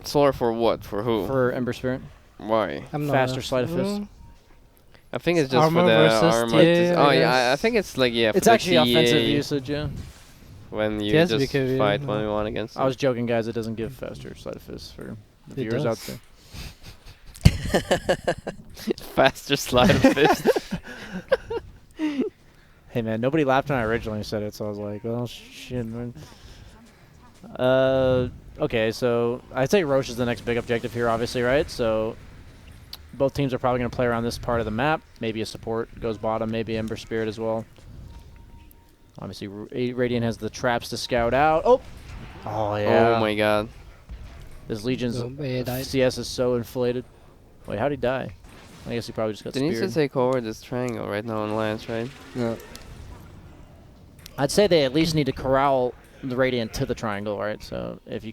Solar for what? For who? For Ember Spirit, Why? I'm not faster sleight of fist. I think it's just Armor for the versus armor. TA, Oh I yeah, I guess. think it's like for It's the actually TA offensive usage. Yeah. when you Yes, just because fight no. 1v1 against. I was joking, guys. It doesn't give faster sleight of fist for the It viewers out does. there. faster slide of fist. Hey man, nobody laughed when I originally said it, so I was like, "Oh shit, man." okay, so I'd say Roche is the next big objective here, obviously, right? So both teams are probably going to play around this part of the map. Maybe a support goes bottom, maybe Ember Spirit as well. Obviously, Radiant has the traps to scout out. Oh! Oh, yeah. Oh my god. This Legion's CS is so inflated. Wait, how'd he die? I guess he probably just got They need speared. to take over this triangle right now on Lance, right? Yeah. I'd say they at least need to corral the Radiant to the triangle, right? So if you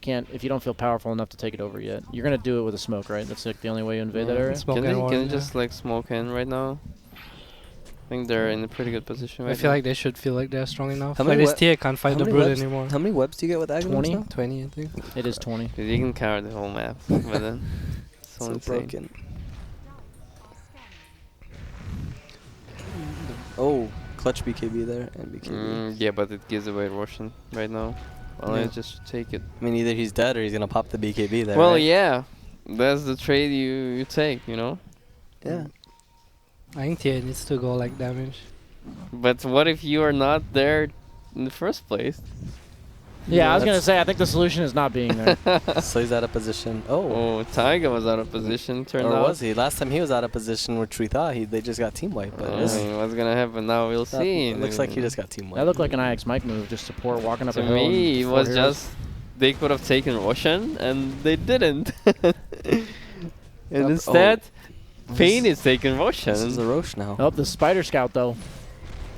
don't feel powerful enough to take it over yet, you're gonna do it with a smoke, right? That's like the only way you invade that area. Smoke Can they yeah. just like smoke in right now? I think they're in a pretty good position right I feel now. like they should feel like they're strong enough. How Like many this TA can't fight the Brood anymore. How many webs do you get with Aghanim 20? now? 20, I think. It is 20. 'Cause you can cover the whole map, but then so insane. broken. Oh, clutch BKB there and BKB. Yeah, but it gives away Roshan right now. Well, Yeah. let's just take it. I mean, either he's dead or he's gonna pop the BKB there. Well, right? yeah, that's the trade you take, you know. Yeah. I think TA needs to go like damage. But what if you are not there in the first place? Yeah, I was gonna that's- say I think the solution is not being there. So he's out of position. Oh. Oh, Taiga was out of position. Turned Or out. was he? Last time he was out of position, which we thought they just got team wiped. But this, What's gonna happen now? We'll see. it looks like he just got team wiped. That looked like an IX Mike move, just support walking up To a hill. me, it and was four heroes. just they could have taken Roshan and they didn't. And instead, paiN is taking This is Roshan. a Roche now. Oh, the Spider Scout though.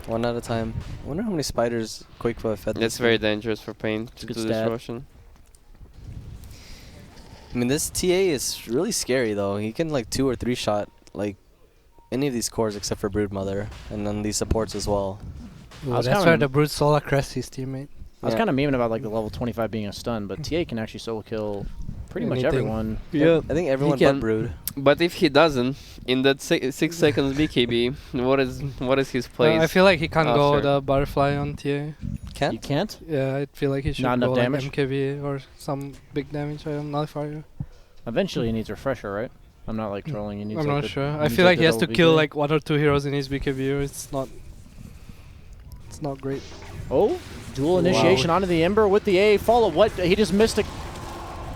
One at a time. I wonder how many spiders Quakefoot have fed That's this very game. dangerous for paiN to good do this stat. Roshan. I mean, this TA is really scary though. He can like 2 or 3 shot like any of these cores except for Broodmother, and then these supports as well. Ooh, was that's kinda- where the Brood solo crest his teammate. I was Yeah. kind of memeing about like the level 25 being a stun, but TA can actually solo kill pretty much Anything. everyone. Yeah. I think everyone can- but Brood. But if he doesn't, in that 6 seconds BKB, what is his place? I feel like he can't go after? the butterfly on TA. You Can't? can't? Yeah, I feel like he should Not go enough like damage? MKB or some big damage item nullifier. Eventually he needs refresher, right? I'm not like trolling. He needs. I'm like not the- sure. he I needs, feel like the he has to double kill BKB. like 1 or 2 heroes in his BKB or it's not great. Oh, dual Wow. initiation onto the Ember with the A. Follow what? He just missed a.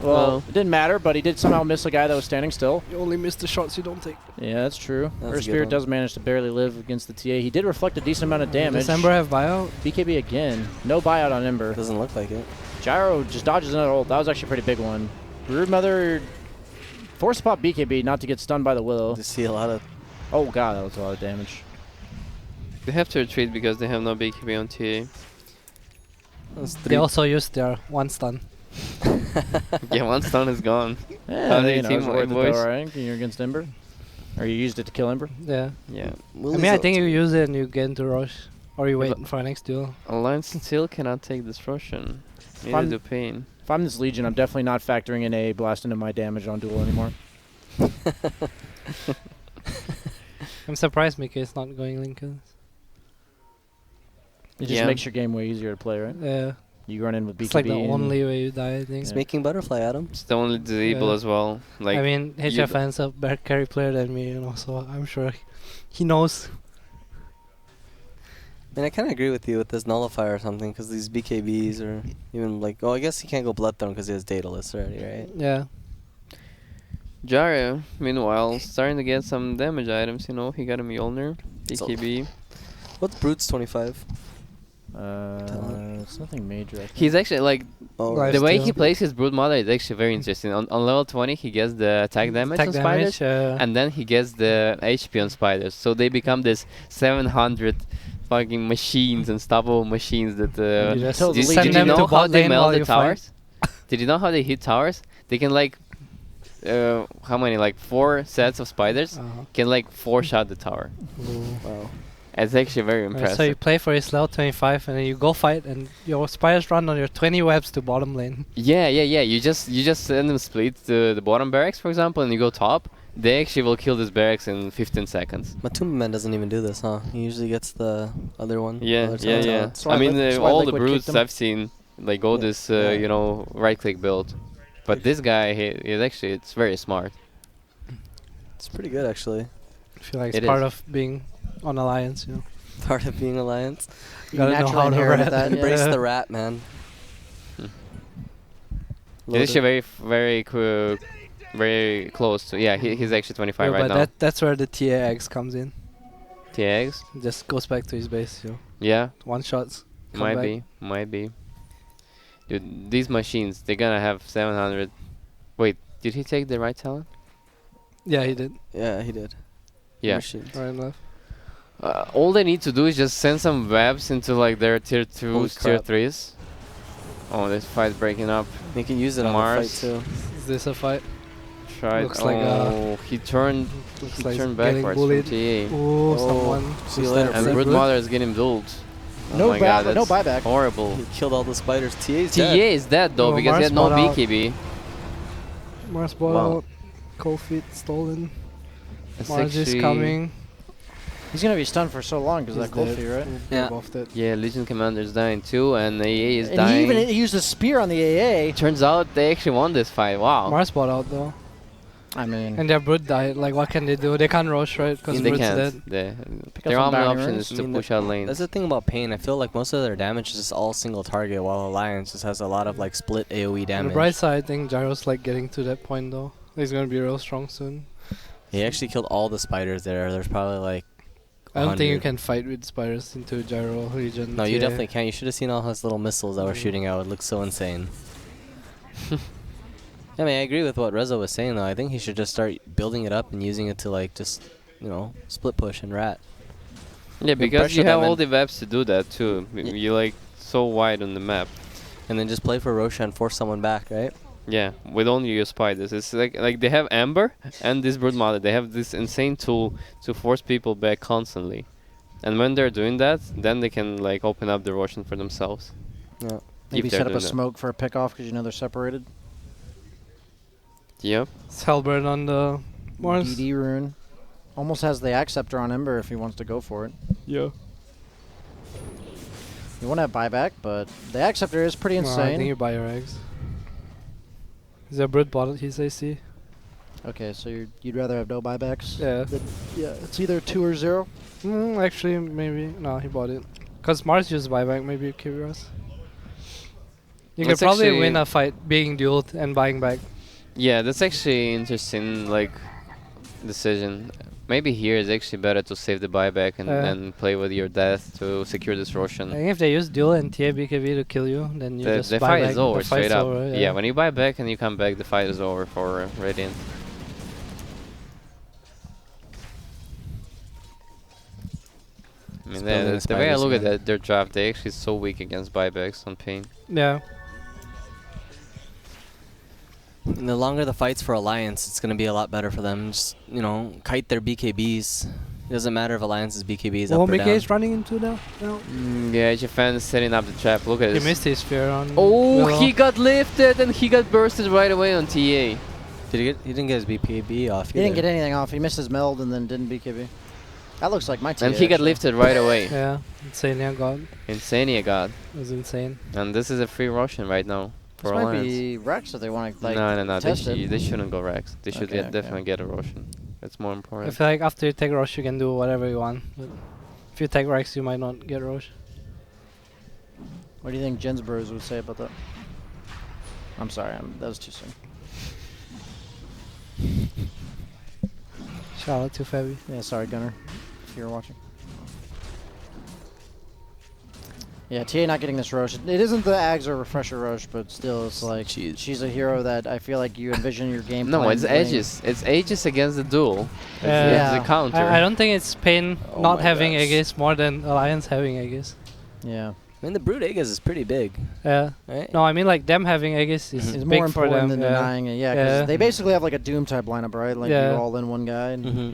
Well, Well. it didn't matter, but he did somehow miss a guy that was standing still. You only miss the shots you don't take. Yeah, that's true. That's a Her good Spirit one. does manage to barely live against the TA. He did reflect a decent amount of damage. Does Ember have buyout? BKB again. No buyout on Ember. Doesn't look like it. Gyro just dodges another ult. That was actually a pretty big one. Broodmother forced to pop BKB not to get stunned by the Willow. You see a lot of. Oh god, that was a lot of damage. They have to retreat because they have no BKB on TA. Those They 3. also used their 1 stun. Yeah, one stun is gone. Yeah, they you know, team it's worth it boys? though, right? You're against Ember. Or you used it to kill Ember. Yeah. Yeah. I mean, I think you use it and you get into rush. Or you wait for our next duel. Alliance still cannot take this Roshan. Neither I'm- do paiN. If I'm this Legion, I'm definitely not factoring in a blast into my damage on duel anymore. I'm surprised Mickey's not going Lincoln. It just Yeah. makes your game way easier to play, right? Yeah. You run in with BKB. It's like the and- only way you die, I think. He's Yeah. making Butterfly at him. It's the only disable Yeah. as well. Like I mean, you HFN's a better carry player than me, so I'm sure he knows. I mean, I kind of agree with you with this Nullifier or something, because these BKBs or even like, oh, I guess he can't go Bloodthorn because he has Daedalus already, right? Yeah. Jarya, meanwhile, starting to get some damage items, you know. He got a Mjolnir, So- BKB. What's Brood's 25? It's nothing major. I think. He's actually like Oh, Life the way steal. he plays his Broodmother is actually very interesting. On level 20, he gets the attack damage Attack on spiders, damage. and then he gets the HP on spiders. So they become this 700 fucking machines, unstoppable machines that. You just Tell the Did, Legion did to you know how bot they lane meld while the you fight. towers? Did you know how they hit towers? They can like, how many? Like 4 sets of spiders can like 4-shot the tower. wow. It's actually very Right, impressive. so you play for his level 25 and then you go fight and your spiders run on your 20 webs to bottom lane. Yeah. You just send them split to the bottom barracks, for example, and you go top. They actually will kill this barracks in 15 seconds. Matumba Man doesn't even do this, huh? He usually gets the other one. Yeah. other talent. That's why I mean, that's why all the Liquid brutes kicked him. I've seen, they go Yeah. this, Yeah. you know, right-click build. But this guy, he's actually, it's very smart. It's pretty good, actually. I feel like It it's part is. of being on Alliance, you know. Part of being Alliance. You gotta know naturally how to inherited rat. that, Embrace Yeah. the rat, man. He's actually very close to. Yeah, he's actually 25 right but now. that's where the TAX comes in. TX? Just goes back to his base, Yeah. One shots. Might be. Dude, these machines, they're gonna have 700. Wait, did he take the right talent? Yeah, he did. Yeah, he did. Yeah. Machines. Right and left. All they need to do is just send some webs into like their tier 2s, Holy tier crap. 3s. Oh, this fight's breaking up. He can use it on Mars. the fight too. Is this a fight? Tried. Looks like, he turned Looks like turned getting backwards bullied. from TA. Oh, someone. See you later, And Brood. Broodmother is getting dueled. Oh No my god, no that's buyback. horrible. He killed all the spiders. TA's TA dead. is dead though Oh, because he Mars had no bought out. BKB. Mars bought Wow. out. Cold feet stolen. That's Mars is actually- coming. He's gonna be stunned for so long because He's that cold dead. feet, right? Yeah. Buffed it. Yeah, Legion Commander is dying too, and AA is And dying. he used a spear on the AA. Turns out they actually won this fight. Wow. Mars bought out though. I mean, And their Brood died. Like, what can they do? They can't rush, right? Because they Brood's can't. dead. Pick up Their some only bounty option runes. is to I mean, push out lanes. That's the thing about paiN. I feel like most of their damage is just all single target, while Alliance just has a lot of like split AoE On damage. the bright side, I think Gyro's like getting to that point though. He's gonna be real strong soon. He actually killed all the spiders there. There's probably like. I don't think you 100. can fight with spiders into Gyro region. No, you TA. definitely can. You should have seen all his little missiles that were shooting out. It looks so insane. I mean, I agree with what Reza was saying though. I think he should just start building it up and using it to like just, split push and rat. Yeah, because pressure you have them all and- the webs to do that too. You're like so wide on the map. And then just play for Roshan and force someone back, right? Yeah, with only your spiders. It's like they have Amber and this Broodmother. They have this insane tool to force people back constantly. And when they're doing that, then they can like open up the Roshan for themselves. Yeah. maybe they're set up a doing that. smoke for a pickoff because you know they're separated. Yep. It's Hellburn on the Mars. DD rune. Almost has the Acceptor on Ember if he wants to go for it. Yeah. You want to have buyback, but the Acceptor is pretty I think insane. you buy your eggs. Is there Brood bought his AC? Okay, so you'd rather have no buybacks? Yeah. Yeah, it's either 2 or 0. Actually, maybe. No, he bought it. Because Mars used buyback, maybe curious. You could That's probably actually- win a fight being dueled and buying back. Yeah, that's actually interesting. Like decision. Maybe here is actually better to save the buyback and play with your death to secure this I Roshan. think if they use duel and TA BKB to kill you, then you just The buy fight back. is over The fight's straight up. over, Yeah, when you buy back and you come back, the fight is over for Radiant. I mean, building the the way I spiders look at again. their draft, they actually so weak against buybacks on paiN. Yeah. And the longer the fights for Alliance, it's going to be a lot better for them. Just, kite their BKBs. It doesn't matter if Alliance's BKB is up Oh, or BK down. is running into now. Yeah, HFN is setting up the trap. Look at He this. missed his spear on. Oh, Willow. he got lifted and he got bursted right away on TA. He didn't get his BKB off He didn't either. get anything off. He missed his meld and then didn't BKB. That looks like my team. And he got lifted right away. Yeah, Insania God. Insania God. It was insane. And this is a free Roshan right now This for might Alliance. be Rex if they want to No. test it. They shouldn't go Rex. They should Okay, okay. definitely get a Roshan. That's more I important. feel like after you take Rosh, you can do whatever you want. But if you take Rex, you might not get Rosh. What do you think Jen's Bros would say about that? I'm sorry, that was too soon. Shout out to Fabby. Yeah, sorry, Gunner, if you're watching. Yeah, TA not getting this Roche. It isn't the Ags or Refresher Roche, but still, it's like she's a hero that I feel like you envision your game. No, plan it's playing. Aegis. It's Aegis against the duel. Yeah. It's a counter. I don't think it's paiN Oh not my having gosh. Aegis more than Alliance having Aegis. Yeah. I mean, the Brood Aegis is pretty big, Yeah. right? No, I mean like them having Aegis is It's big more for important them. than denying it. Yeah, 'cause Yeah. they basically have like a Doom type lineup, right? Like Yeah. you all in one guy. And Mm-hmm.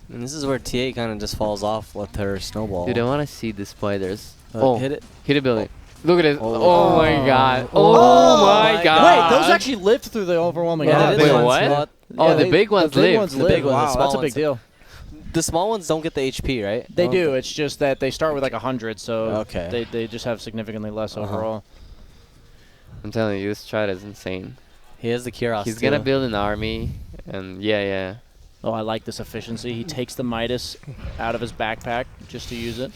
And this is where TA kind of just falls off with her snowball. Dude, I want to see the spiders. Hit it. Hit a building. Look at it. Oh. Oh, my god. Oh Oh, my my god. Wait, those actually lived through the overwhelming Yeah, odds. the big Wait, ones what? Not- Oh, Yeah, the big ones the big live. ones The live. big ones, the Wow, small that's a big ones- deal. The small ones don't get the HP, right? They Oh, do. It's just that they start with like 100, so Okay. they just have significantly less overall. I'm telling you, this strat is insane. He has the Kyros. He's gonna build an army, and yeah. Oh, I like this efficiency. He takes the Midas out of his backpack just to use it.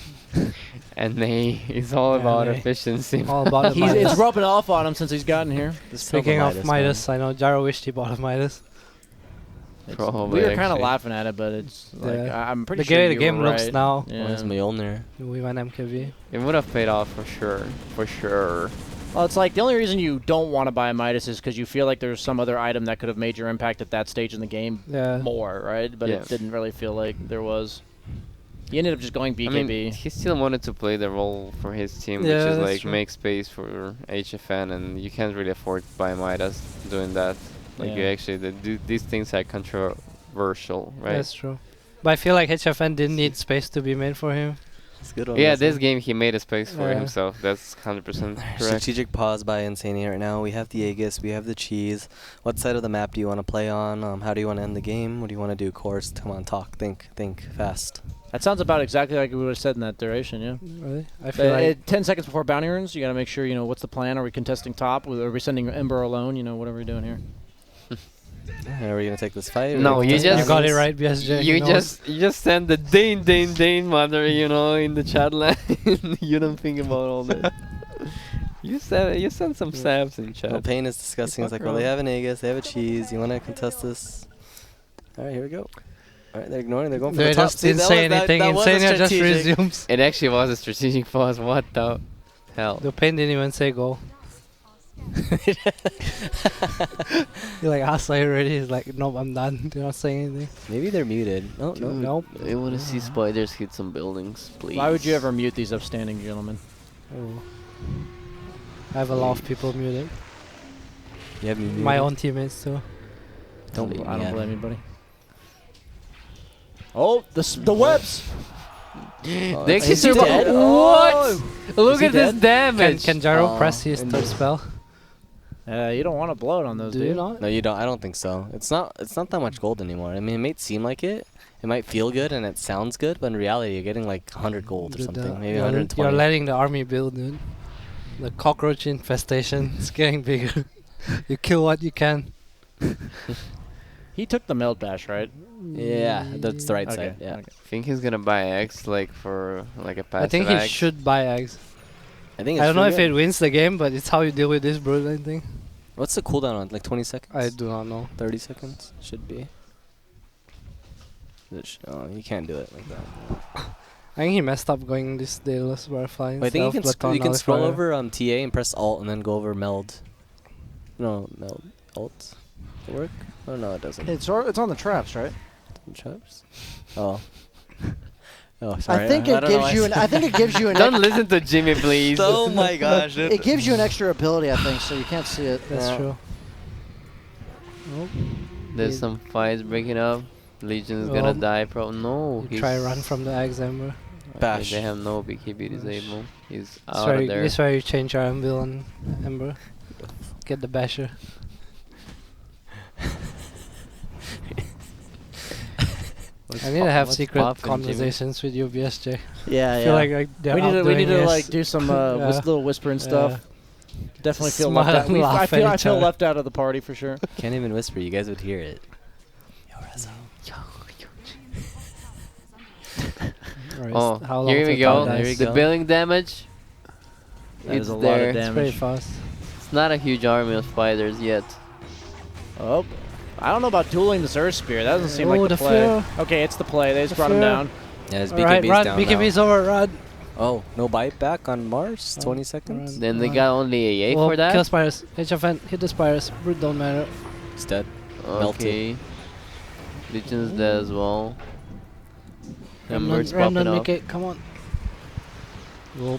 And Nay is all Yeah, about Nay. efficiency. All about the It's Midas. rubbing off on him since he's gotten here. Speaking of Midas, I know Jaro wished he bought a Midas. Probably, we were kind of actually. laughing at it, but it's like Yeah. I'm pretty The sure way the you game were looks right. now, Yeah. Where's Mjolnir? we went MKB. It would have paid off for sure. For sure. Well, it's like the only reason you don't want to buy a Midas is because you feel like there's some other item that could have made your impact at that stage in the game Yeah. more, right? But Yeah. it didn't really feel like there was. He ended up just going BKB. I mean, he still wanted to play the role for his team, Yeah, which is that's like true. make space for HFN, and you can't really afford to buy Midas doing that. Like you Yeah. actually, these things are controversial, right? That's true. But I feel like HFN didn't need space to be made for him. It's good one. Yeah, this game he made a space for Yeah. himself. That's 100% correct. Strategic pause by Insane right now. We have the Aegis, we have the cheese. What side of the map do you want to play on? How do you want to end the game? What do you want to do? Course, come on, talk, think fast. That sounds about exactly like we would have said in that duration, yeah. Really? I feel like 10 seconds before bounty runs, you got to make sure, what's the plan? Are we contesting top? Are we sending Ember alone? Whatever we're doing here. Are we gonna take this fight? No, you you just got it right, BSJ. You knows. just send the Dane mother, in the chat line. You don't think about all that. You send some saps in chat. Well, paiN is discussing. It's like, well, they have an Aegis, they have a cheese. You want to contest this? All right, here we go. All right, they're ignoring. They're going for They the top. just See, didn't that say was- that- anything. that was Insania just strategic. resumes. It actually was a strategic pause. What the hell? The pain didn't even say go. You're like, Asai already. He's like, nope, I'm done. They're not saying anything. Maybe they're muted. Oh no. Nope. I want to see spiders hit some buildings, please. Why would you ever mute these upstanding gentlemen? Oh. I have a lot of people muted. You have me muted. My own teammates too. Don't I don't yeah. blame anybody. Oh, the webs! Oh, They actually Is he survived. dead? What? Oh! Look Is he at this dead? damage. Can Jaro Oh, press his and third the- spell? You don't want to blow it on those, Do do you not? No, you don't. I don't think so. It's not that much gold anymore. I mean, it might seem like it. It might feel good and it sounds good, but in reality, you're getting like 100 gold or Dude, something. Maybe you're 120. You're letting the army build, dude. The cockroach infestation is getting bigger. You kill what you can. He took the meld bash, right? Yeah, that's the right Okay, side. Yeah. okay. I think he's gonna buy X for a passive I think he X. should buy eggs. I think. I don't know if free. it wins the game, but it's how you deal with this brute, I think. What's the cooldown on? Like 20 seconds? I do not know. 30 seconds should be. Oh, you can't do it like that. I think he messed up going this dayless butterfly. But I think you instead of you can Platon scroll Nullifier. over TA and press Alt and then go over Meld. No, Meld. Alt. Does it work? Oh no, it doesn't. It's on the traps, right? Traps? Oh. Oh, sorry. I think don't it know gives why you I an. said I think it gives you an. Don't listen to Jimmy, please. Oh my gosh. It gives you an extra ability, I think, so you can't see it. That's Yeah. true. Nope. There's He- some fights breaking up. Legion's Well, gonna die, bro. No. You try run from the eggs, Ember. Bash. They have no BKB disabled. He's That's out why, of there. this why you change your Anvil on Ember. Get the basher. I need to have what's secret poppin', Jimmy? conversations with you, BSJ. Yeah, I feel like they're we need to outdoing this. do some little whispering Yeah. stuff. Definitely feel Smile left out. and laugh I at feel each other. left out of the party for sure. Can't even whisper. You guys would hear it. Yo, Rezo. Or is- Oh, how long here we till go. Tau dies? The billing damage. That It's is a lot there. of It's pretty damage. fast. It's not a huge army of spiders yet. Oh, I don't know about dueling this Earth Spear. That doesn't seem like Oh, the the play. fear. Okay, it's the play. They just The brought him fear. down. Yeah, his Alright, BKB's run. down BKB's now. over, run. Oh, no bite back on Mars? Oh, 20 seconds? run. Then they Run. got only a Well, for that. kill spiders. HFN, hit the spiders. Brute don't matter. He's dead. Okay. Legion's dead as well. Ember's Remnant, popping up. make it. Come on. Well,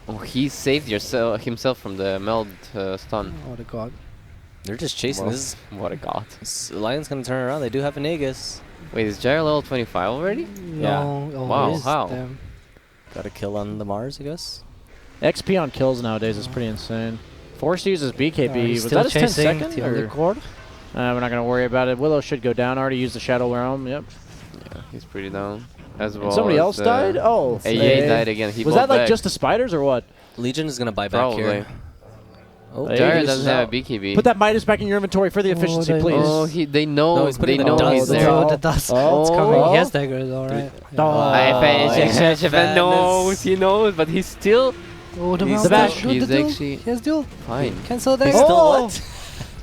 Oh, he saved himself from the meld stun. oh the god. They're just chasing. Well, This what a god. is, Lion's gonna turn around. They do have an Aegis. Wait, is Gyro level 25 already? No, oh, Wow, it is, how? damn. Got a kill on the Mars, I guess. XP on kills nowadays is pretty insane. Forced uses BKB. He's Was still that his 10 chasing second? the or- Liquid. We're not going to worry about it. Willow should go down. Already used the Shadow Realm. Yep. Yeah, he's pretty down. As well. And somebody as, else died? Oh. AA died again. He Was bought that like back. just the spiders or what? Legion is gonna buy back Probably. here. Oh, Hey, Gyro this doesn't is have a out. BKB. Put that Midas back in your inventory for the efficiency, they- please. Oh, they know. No, he's They putting know the he's dust. there. Oh, the dust. Oh. It's coming. Oh. He has dagger though, right? Oh. If knows, he knows, but he's still. Oh, the He's Malbash. still- Do he's the duel. actually He has duel. fine. Cancel He's dagger. still Oh. what?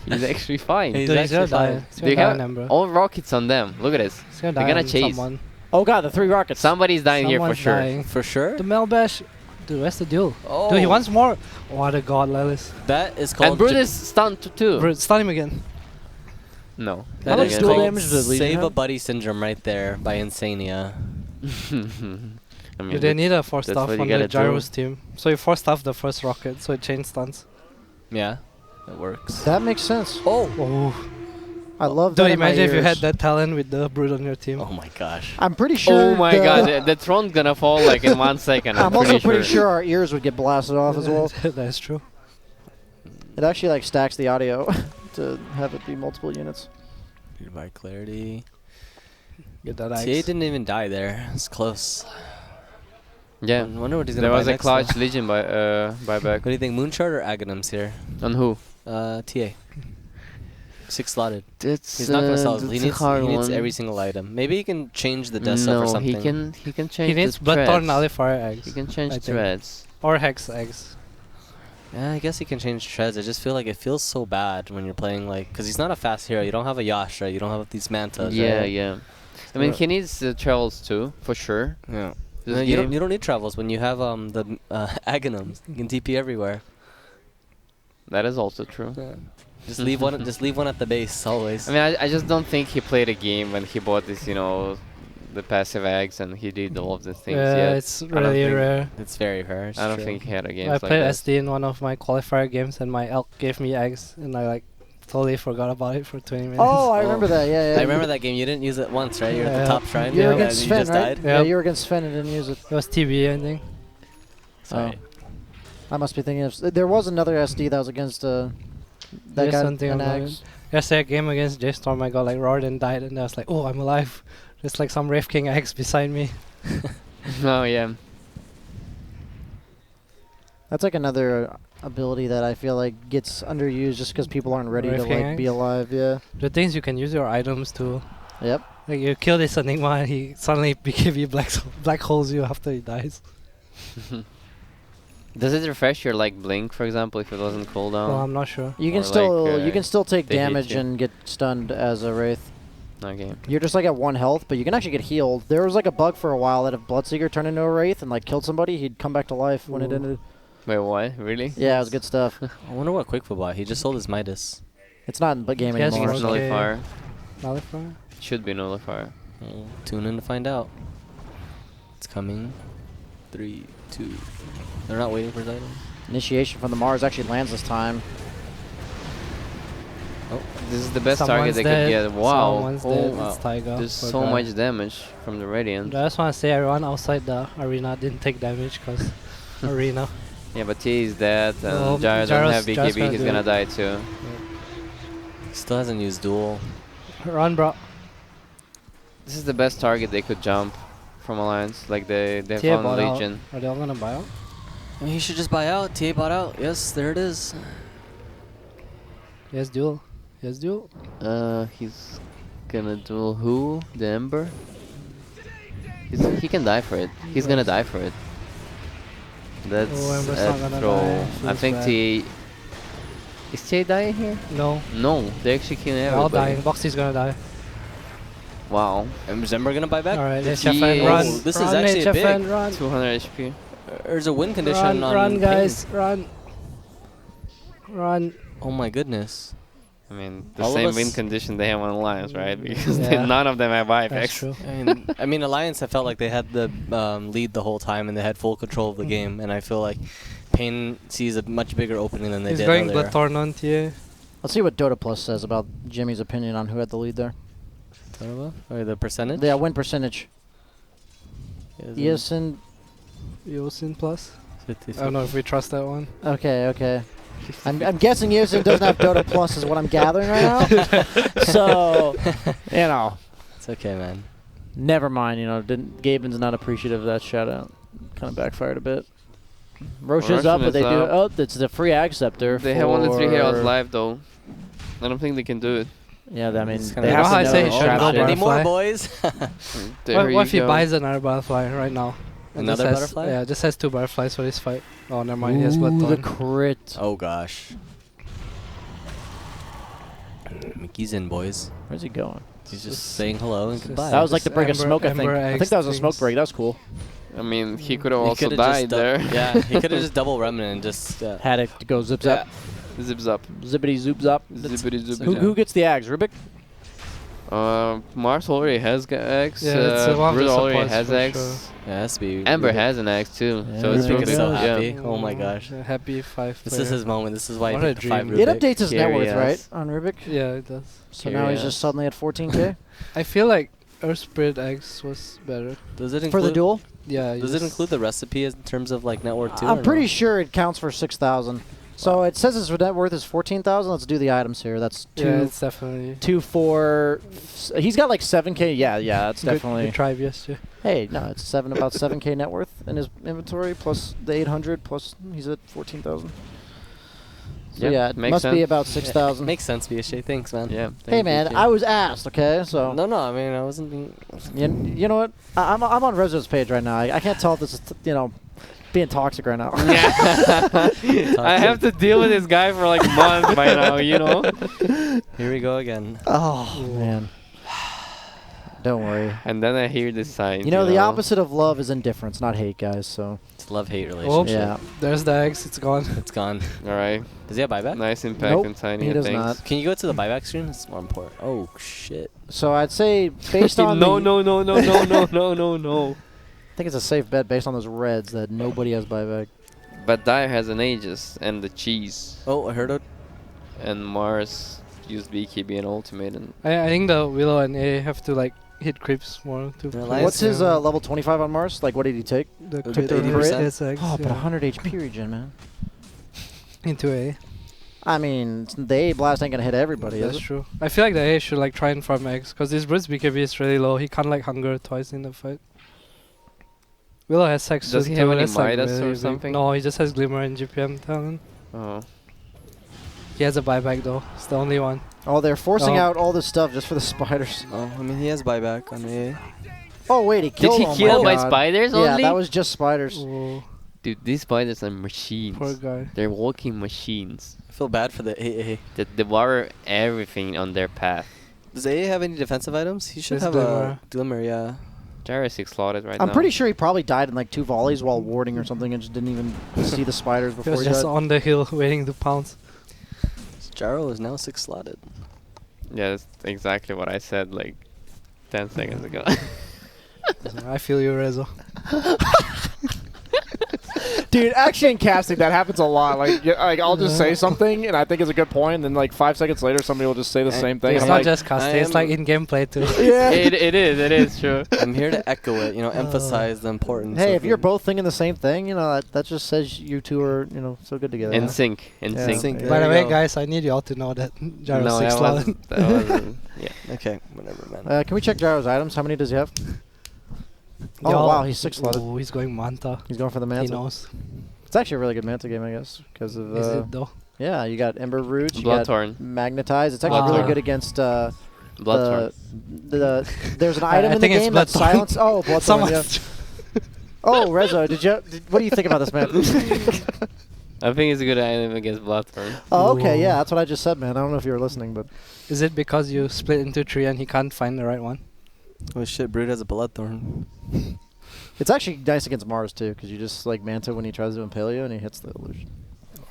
He's actually fine. He's Dude, he's gonna actually die. fine. He's They gonna die have on Ember. all rockets on them. Look at this. He's gonna they're die gonna on chase. someone. Oh god, the 3 rockets. Somebody's dying here for Someone's sure. dying. For sure? The Malbash. Dude, where's the duel? Oh. Dude, he wants more. What a god, Lelis. That is called... And Brute is stunned too. Bro, stun him again. No. That How much is dual called damage does Legion Save a have? Buddy syndrome right there by Insania. I mean, Dude, they need a 4 that's staff what you on the gotta do. Gyro's team. So you 4 staff the first rocket, so it chain stuns. Yeah, that works. That makes sense. Oh. I love that. Dude, in my imagine if you had ears. that talent with the Brood on your team. Oh my gosh. I'm pretty sure. Oh my the- god, the throne's gonna fall like in 1 second. I'm also pretty sure our ears would get blasted off as well. That's true. It actually like stacks the audio to have it be multiple units. Goodbye, clarity. Get that TA ice. didn't even die there. It's close. Yeah. I wonder what he's gonna There buy was a next, clutch though. Legion buyback. What do you think, Moonshard or Aghanim's here? On who? TA. 6 slotted. It's He's not gonna sell. He needs every single item. Maybe he can change the death stuff or something. he can change He needs the Bloodthorn threads. Nullifier eggs. He can change I think. threads. Or Hex eggs. Yeah, I guess he can change treads. I just feel like it feels so bad when you're playing like, because he's not a fast hero. You don't have a Yash, right? You don't have these mantas. Yeah, right? yeah. I mean, he needs travels too, for sure. Yeah. This No, you game. don't need travels when you have the Aghanims. You can TP everywhere. That is also true. Just leave one. Just leave one at the base always. I mean, I just don't think he played a game when he bought this, the passive eggs and he did all of the things. Yeah, yet. it's I don't really think- rare. It's very rare. It's I don't true. think he had a game I like played that. SD in one of my qualifier games and my elk gave me eggs and I totally forgot about it for 20 minutes. Oh, I remember that. Yeah, yeah. I remember that game. You didn't use it once, right? You're at Yeah. the top shrine. You were Yeah, against and Sven, you just right? died. Yeah, Yep. you were against Sven and didn't use it. It was TB, I think. Sorry. I must be thinking of. There was another SD that was against that There's guy. something an about axe. Yesterday, a game against J-Storm, I got roared and died, and I was like, oh, I'm alive. There's some Wraith King eggs beside me. Oh, yeah. That's another ability that I feel like gets underused just because people aren't ready to Wraith King be eggs? alive. Yeah. The things you can use your items to. Yep. Like you kill this Enigma and he suddenly BKB black holes you after he dies. Does it refresh your blink, for example, if it wasn't cooldown? Well, I'm not sure. You can Or still like, you can still take they hit damage you. and get stunned as a wraith. Okay. You're just at 1 health, but you can actually get healed. There was a bug for a while that if Bloodseeker turned into a wraith and killed somebody, he'd come back to life when it Ooh. ended. Wait, what? Really? Yeah, it was good stuff. I wonder what Quickfoot bought. He just sold his Midas. It's not in the game Yes, anymore. It's okay. nullifier. Nullifier? Should be nullifier. We'll tune in to find out. It's coming. 3, 2. They're not waiting for his item. Initiation from the Mars actually lands this time. This is the best Someone's target they dead. could get. Wow. Someone's Oh, dead. wow. It's Taiga. There's Poor so guy. much damage from the Radiant. I just want to say everyone outside the arena didn't take damage because arena. Yeah, but T is dead, and Well, Gyro doesn't have Gyro's BKB, gonna he's do gonna it. die too. He still hasn't used duel. Run, bro. This is the best target they could jump from Alliance. They TA found bought out. Legion. Are they all gonna buy out? I mean, he should just buy out. TA bought out. Yes, there it is. Yes, duel. Yes, duel. He's gonna duel who? The Ember? He can die for it. He's gonna die for it. That's Oh, Ember's not a gonna throw. die. I Feels think bad. T. Is T dying here? No. No, they're actually killing They're all everybody. dying. Boxy's gonna die. Wow. Is Ember gonna buy back? Alright, The HFN, T run. is- This is run, actually a HFN, big- run. 200 HP. There's a win condition Run, on run, ping. guys. Run. Run. Oh my goodness. I mean, the All of same us- win condition they have on Alliance, right? Because Yeah. none of them have That's IFX. true. I mean, Alliance, I felt like they had the lead the whole time and they had full control of the game. And I feel like paiN sees a much bigger opening than they He's did going earlier. Bloodthorn on TA. Let's see what Dota Plus says about Jimmy's opinion on who had the lead there. Or the percentage? Yeah, win percentage. Eosin. Yosin plus. 50, I don't know if we trust that one. Okay, okay. I'm guessing Eosin doesn't have Dota Plus is what I'm gathering right now. So, It's okay, man. never mind. Gaben's not appreciative of that shout out. Kind of backfired a bit. Roche is up, but they do. up. Oh, it's the free acceptor. They have only 3 heroes live though. I don't think they can do it. Yeah, I mean, It's they kinda have how I to say know it all should that go shit. butterfly. Anymore, boys? What if he buys another butterfly right now? And Another just has- butterfly? Yeah, just has 2 butterflies for this fight. Oh, never mind. He has Ooh, the Bloodthorn. crit. Oh, gosh. Mickey's in, boys. Where's he going? He's just saying hello and just- goodbye. That was like Just the break of Ember- smoke, I think. Ember I think that was a eggs smoke things. break. That was cool. I mean, he could have He also coulda died just, there. Yeah, he could have just double remnant and just... Had it to go zip zap. Zips up. Zippity zoop zop. Zippity zoop Who, zap. who gets the ags? Rubik? Mars already has X. Yeah, it's one of Brood the already supports has for X. sure. Yeah, it has to be... Ember Rubik. has an X too. Yeah, So it's Rubik Rubik. is so happy. Yeah. Oh my gosh. Happy 5 This is his moment. This is why What he a picked the 5 dream. It Rubik. updates his net worth, right, Curious. on Rubik? Yeah, it does. So now he's just Curious. suddenly at 14k? I feel like Earth Spirit X was better. Does it include... For the duel? Yeah. Does it include the recipe in terms of like net worth too? I'm or pretty no? sure it counts for 6,000. So it says his net worth is 14,000. Let's do the items here. That's Yeah, it's definitely. 2, 4. He's got like 7k. Yeah, that's Good, definitely. good try, yes, yeah. Hey, no, it's about 7k net worth in his inventory plus the 800 plus he's at 14,000. So yeah, it makes must be sense. about 6,000. Makes sense, BSJ. Thanks, man. Yeah. Hey thank man, you. I was asked. Okay, so No, I mean, I wasn't being... you know what? I'm on Rezo's page right now. I can't tell if this is being toxic right now. I have to deal with this guy for like months by now, you know? Here we go again. Oh man. Don't worry. And then I hear this sign. You know, the opposite of love is indifference, not hate, guys. So It's a love-hate relationship. yeah, There's the X, it's gone. It's gone. Alright. Does he have buyback? Nice impact Nope, and tiny. he does thanks. not. Can you go to the buyback screen? It's more important. Oh, shit. so I'd say based on no, the, no, no, no, no, no, no, no, no. I think it's a safe bet based on those reds that nobody has buyback. But Dire has an Aegis and the cheese. Oh, I heard it. And Mars used BKB and ultimate. And I think the Willow and A have to like hit creeps more to. They're play nice. What's his down. level 25 on Mars? Like, what did he take? The Took crit the on 80%? his X, Oh, but yeah. 100 HP regen, man. Into A. I mean, the A blast ain't gonna hit everybody, That's is it? true. I feel like the A should like try and farm X because this Brute's BKB is really low. He can't like hunger twice in the fight. Willow has sex. Does too, he have any that's, like, Midas or really big. something? No, he just has Glimmer and GPM talent. oh. He has a buyback though. It's the only one. Oh, they're forcing Oh. out all this stuff just for the spiders. Oh, I mean, he has buyback on A. Oh, wait, he Did killed he oh kill my by God. spiders Yeah, only? that was just spiders. Oh, Dude, these spiders are machines. poor guy. They're walking machines I feel bad for the AA. that devour everything on their path. Does AA have any defensive items? He should His have Glimmer. a Glimmer, yeah. Jurassic slotted right now. I'm pretty sure he probably died in like 2 volleys while warding or something and just didn't even see the spiders He before was he just died. on the hill waiting to pounce. Gyro is now 6 slotted. Yeah, that's exactly what I said like 10 seconds ago. I feel you, Rezo. Dude, actually in casting that happens a lot. Like I'll just say something and I think it's a good point, and then like 5 seconds later somebody will just say the same thing. It's and not I'm like, just casting, it's like in gameplay too. yeah. it is true. I'm here to echo it, emphasize the importance. Hey, of if you're it. both thinking the same thing, that just says you two are, so good together. In yeah. sync, in Yeah. sync. Sync. By There the you way, go. guys, I need you all to know that Gyro No, 6 that slot. wasn't. That wasn't. Yeah. Okay, whatever, man. Can we check Gyro's items? How many does he have? Oh, Yo. wow, he's 6 slotted. Oh, he's going Manta. He's going for the He Manta. knows. It's actually a really good Manta game, I guess, because of Is it though? yeah, you got Ember Roots, you got Bloodthorn. Magnetize. It's actually really Ah. good against Bloodthorn. there's an item I in the think it's game that Bloodthorn. silence. Oh, Bloodthorn. Someone. Yeah. Oh, Rezo, what do you think about this, man? I think it's a good item against Bloodthorn. Oh, okay, Ooh. yeah, that's what I just said, man. I don't know if you were listening, but Is it because you split into 3 and he can't find the right one? Oh shit, Brood has a Bloodthorn. it's actually nice against Mars too, because you just like Manta when he tries to impale you and he hits the illusion.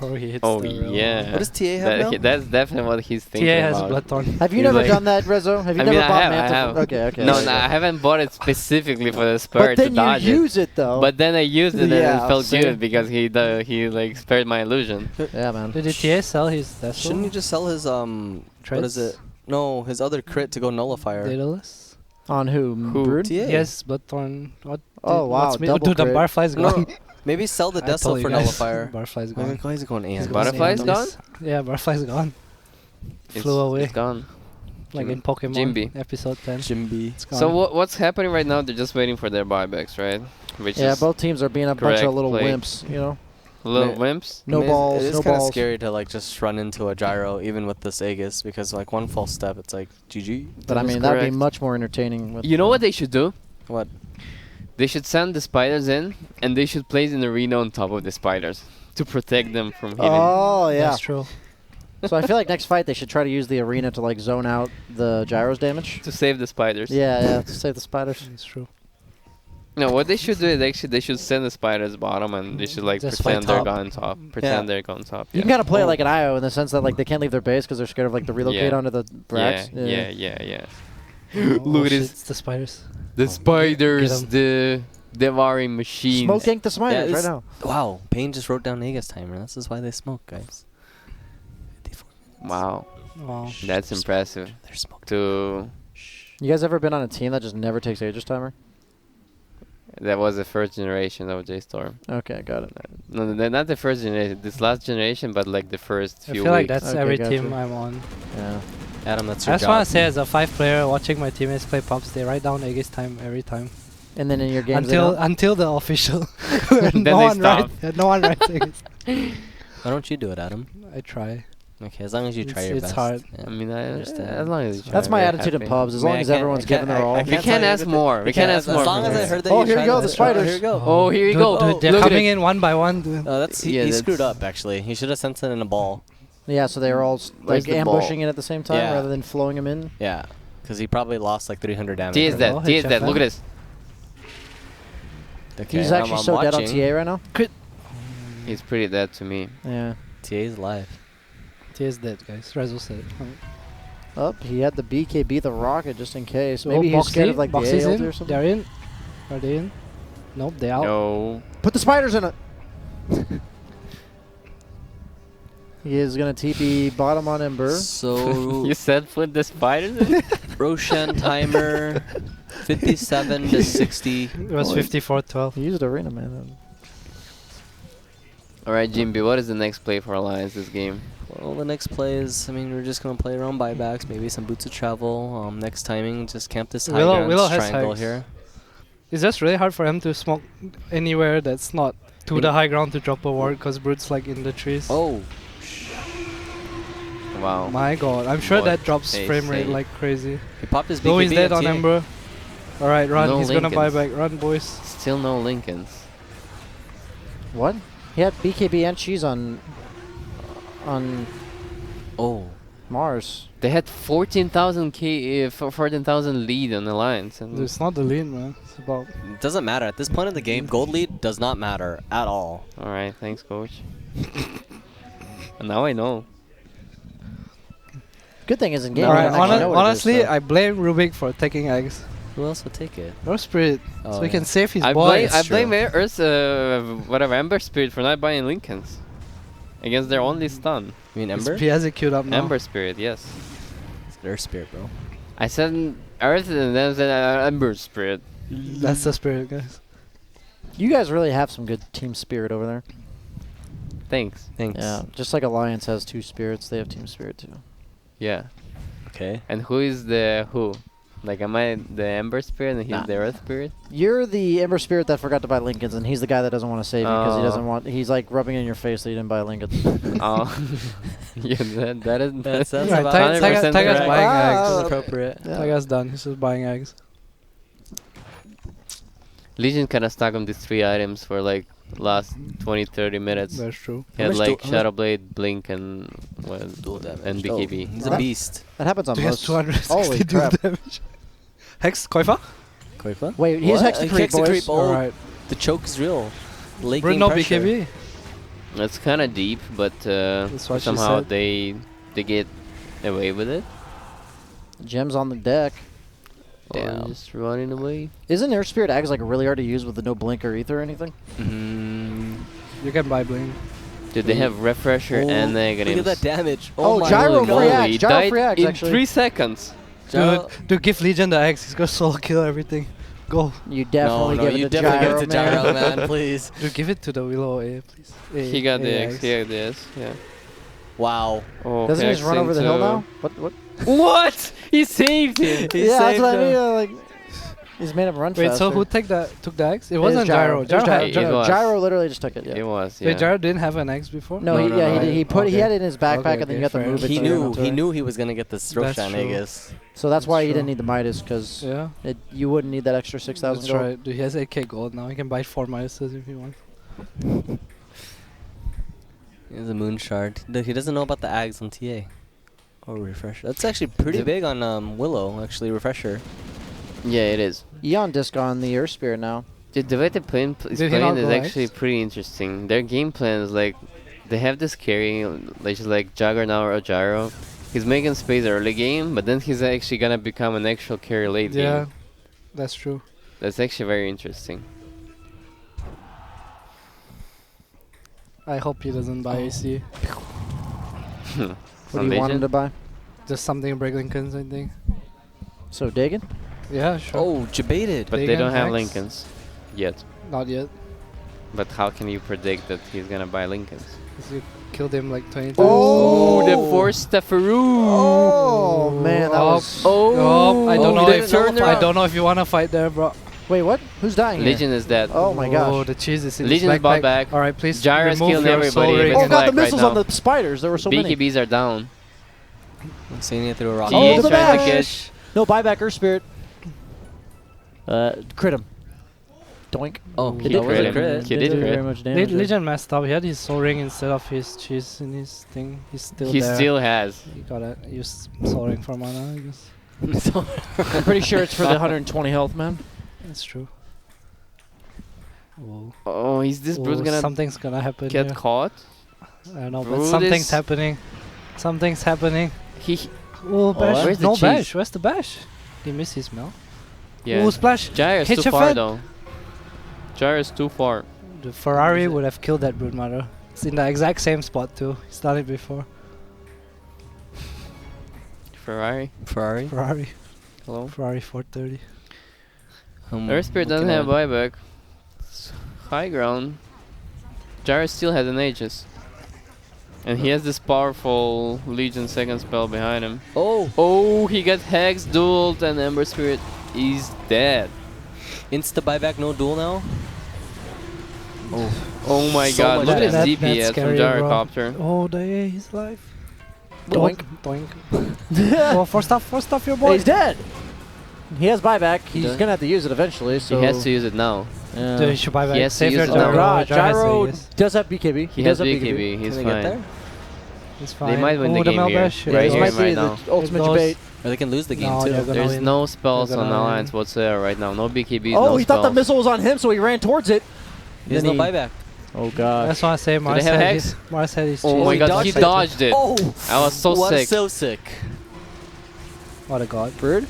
Or he hits Oh the real yeah. one? What does TA have now? That's definitely what he's thinking TA has about. Bloodthorn. Have you He's never like- done that, Rezo? Have you I never mean, I bought have, Manta? I have. Okay. No, okay. no, I haven't bought it specifically for the spur But to then dodge you it. use it though. But then I used it Yeah, and it felt same. good because he like spared my illusion. yeah, man. Did the TA sell his Death Shouldn't he just sell his what is it? No, his other crit to go nullifier. Daedalus? On who? Who? Brood? TA. Yes, Bloodthorn. What? Oh, wow, What's double dude, the crit. Barfly's No, gone. maybe sell the I Death told for you guys, nullifier. Barfly's Why gone. why is he going He's AN? going Butterfly's AN. gone? Yeah, Barfly's gone. It's, Flew away. It's gone. Like in Pokemon Jimby. episode 10. Jimby. It's gone. So what's happening right now? They're just waiting for their buybacks, right? Which Yeah, is both teams are being a bunch correct of little play. wimps, Little wimps. No I mean, balls, It is no kind of balls. scary to like just run into a gyro, even with this Aegis, because like one false step, it's like GG. But I That is mean, that'd be correct. much more entertaining. With You know what they should do? What? They should send the spiders in, and they should place an arena on top of the spiders to protect them from hitting. Oh yeah. That's true. So I feel like next fight they should try to use the arena to like zone out the gyro's damage. To save the spiders. Yeah, to save the spiders. It's true. No, what they should do is actually they should send the spiders bottom, and they should like Just pretend fight they're top. gone top. Pretend they're gone top. You can kind of play it like an IO in the sense that like they can't leave their base because they're scared of like the relocate Yeah. onto the Brax. Yeah. Oh, Look at shit, this. It's the spiders. The spiders, Get the devouring machines. Smoke gank the spiders Yeah, right now. Wow, paiN just wrote down Aegis timer. This is why they smoke, guys. 54 minutes. Wow, Wow. that's impressive. They're smoked. To You guys ever been on a team that just never takes Aegis timer? that was the first generation of J Storm. Okay, got it. No, not the first generation. This last generation, but like the first I few feel like weeks. that's Okay, every gotcha. team I'm on. Yeah. Adam, that's I your just want job. to say, as a 5-player, watching my teammates play Pops, they write down Aegis time every time. And then in your games, they Until the official. Then no they one stop. no one writes Aegis. Why don't you do it, Adam? I try. Okay, as long as you try your It's best. hard. Yeah. I mean, I understand. as long as you try, That's my we're attitude in happy. pubs. As Man, long I as can't- everyone's I giving can't- their all. I We can't can't tell you ask what more. We can't ask more. As long from as I her. heard that Oh, you're here we trying go, to- the spiders. here we go. Oh, here we Dude, go. dude, they're Look at coming it. in one by one. Dude. That's Yeah, he that's- screwed up actually. He should have sent it in a ball. Yeah, so they were all Where's like the ball? ambushing it at the same time Yeah. rather than flowing them in. Yeah, because he probably lost like 300 damage. T is or dead. Oh, T is HFM. dead. Look at this. Okay, He's actually I'm so dead on watching. TA right now. He's pretty dead to me. Yeah. TA's alive. T is dead, guys. Rezo said. Oh, he had the BKB, the rocket, just in case. Oh, Maybe he was scared of Boxy? like the Boxy's A in? ulti or something. They're in. Are they in? Nope, they out. No. Put the spiders in it. He is gonna TP bottom on Ember. So You said put the spiders in? Roshan timer 57 to 60. It was 54-12. He used arena, man. Alright, Jimby, what is the next play for Alliance this game? Well, the next play is, I mean, we're just gonna play around buybacks, maybe some boots of travel. Next timing, just camp this high Willow- ground Willow has triangle hags. here. It's just really hard for him to smoke anywhere that's not to the high ground to drop a ward because Brood's like in the trees. Oh, Wow. My god, I'm sure What that drops they frame rate say. like crazy. he popped his BKB. Oh, he's dead at on TA. Ember. Alright, run. No He's gonna buy Lincolns. back. Run, boys. Still no Lincolns. What? He had BKB and cheese on Oh, Mars. They had 14,000 lead on Alliance. And It's not the lead, man. It's about. it doesn't matter at this point in the game. Gold lead does not matter at all. Alright, thanks, coach. And now I know. Good thing is in game. Alright, we don't actually know what it is, honestly, so. I blame Rubik for taking eggs. Who else would take it? No spirit. Oh, So we yeah. can save his I boys. blame true. Earth, whatever, Ember Spirit for not buying Lincolns. Against their only stun. You mean His Ember? P has it queued up now. Ember Spirit, yes. It's their spirit, bro. I said Earth and then said Ember Spirit. That's the spirit, guys. You guys really have some good team spirit over there. Thanks. Thanks. Yeah, just like Alliance has two spirits, they have team spirit too. Yeah. Okay. And who is the who? Like, am I the Ember Spirit and he's Nah. the Earth Spirit? You're the Ember Spirit that forgot to buy Lincolns, and he's the guy that doesn't want to save you because he Oh. doesn't want. He's like rubbing it in your face that you didn't buy Lincolns. Oh. Yeah, that is That's Right, about Tiger's 100% buying correct. eggs. Ah. appropriate. Yeah. Tiger's done. He's just buying eggs. Legion kind of stuck on these 3 items for like last 20-30 minutes. That's true. He had much like do- how much- Shadowblade, Blink, and Dual damage. and BKB. Oh, he's a Right. beast. That happens on He has most. 260 Holy dual crap! damage. Hex, Koifa? Koifa? Wait, he has What? Hexa creep, boys. creep. Oh, Alright. the choke is real. Late Brood game no pressure. BKB. It's kind of deep, but That's what she somehow said. they get away with it. Gems on the deck. Or Damn. just running away. Isn't Air Spirit Ags like really hard to use with the no blink or ether or anything? Mm. You can buy bling. Did they have Refresher Oh, and negatives? Look at that damage. Oh, my gyro God. free Holy, axe, he gyro died free axe, in actually. 3 seconds. Gyro- Dude, give Legion the eggs. He's gonna solo kill everything. Go. You definitely no, give you it to definitely Gyro, give it to Gyro, man. man, please. Dude, give it to the Willow A, please. He got the X. eggs. He got the S. Yeah. Wow. Oh, Doesn't he just run X over the hill into- now? What? What? He saved him. He Yeah, that's saved what I him. mean. Like, He's made him run Wait, faster. so who took the X? It It wasn't is Gyro. It was Gyro, It was. Gyro literally just took it. Yeah. It was. Yeah. Wait, Gyro didn't have an X before? No, No, he, no, yeah, no. he put he Okay. had it in his backpack, Okay, and then okay, you got to fair. move it. He to knew the he knew he was gonna get this That's Roshan true. Aegis. So that's why That's he didn't true. need the Midas, because Yeah. you wouldn't need that extra 6,000 That's gold. right. Dude, he has 8k gold now. He can buy 4 Midases if he wants. He has a moon shard. He doesn't know about the Ags on TA. Or refresher. That's actually pretty big on Willow. Actually, refresher. Yeah, it is. Eon disc on the Earth Spirit now. Dude, the way the plane is Did he not playing is go actually X? pretty interesting. Their game plan is like, they have this carry, like just like Juggernaut or Gyro. He's making space early game, but then he's actually gonna become an actual carry late Yeah, game. that's true. That's actually very interesting. I hope he doesn't buy AC. What Some do you want him Legion? to buy? Just something break Lincolns, I think. So Dagon? Yeah, sure. Oh, debated. But they Dagon don't have X? Lincolns yet. Not yet. But how can you predict that he's gonna buy Lincolns? 'Cause you killed him like 20 times. Oh, the force Stefaru! Oh man, that was. Oh, I don't Oh, know he if didn't turn I around. don't know if you want to fight there, bro. Wait, what? Who's dying here? Legion is dead. Oh my Oh, gosh. the cheese is in Legion his is bought backpack. back. All right, please Gyro's remove killing your everybody, soul but ring. it's Oh and- god, black the right missiles now. on the spiders. There were so many. BKBs are down. I'm seeing it through a rock. He Oh, is the trying to bash. No, buyback Earth Spirit. Crit him. Doink. Oh, It he did was crit a him. crit. He Didn't did do crit. very much damage. Legion messed up. He had his soul ring instead of his cheese in his thing. He's still He there. still has. You gotta use soul ring for mana, I guess. I'm pretty sure it's for the 120 health, man. That's true. Whoa. Oh, is this Bruce Whoa, gonna something's gonna happen get here. caught? I don't know, but Bruce something's is- happening. Something's happening. He. Oh, bash. Where's the No cheese? bash. Where's the bash? He missed his melt. Yeah. Oh, splash. Gyro's Hit too your far fed. though. Gyro's too far. The Ferrari would have killed that broodmother. It's in the exact same spot too. He's done it before. Ferrari. Ferrari. Ferrari. Hello. Ferrari 430. Earth Spirit doesn't looking have at- buyback. It's high ground. Gyro still has an Aegis. And he has this powerful Legion second spell behind him. Oh, Oh, he got Hex dueled and Ember Spirit is dead. insta buyback, no duel now. Oh my So god, much look at That- his that's DPS from scary, bro. Gyrocopter. Oh, he's alive. Doink. Doink. Oh, for stuff, your boy. He's dead. He has buyback. He's does. gonna have to use it eventually. So He has to use it now. Yeah. Dude, he should buy back. He has to Save use your it Oh now. Gyro. god, Gyro has Gyro Aegis. does have BKB. He does has have BKB, he's Can they get fine. there? He's fine. might win the Oh, game Mel here. Bash. Yeah, Right this here, might be right the now. ultimate It goes- debate. Or they can lose the game No, too. they're gonna There's win. no spells They're on gonna Alliance win. whatsoever right now. No BKBs, Oh, no he thought the spells. missile was on him, so he ran towards it. He has Then no he- buyback. Oh god. That's why I say Mars they have had Hex? his, Mars had his Oh cheese. my he god, he dodged it. dodged it. Oh, I was so was sick. so sick. What a god. Bird?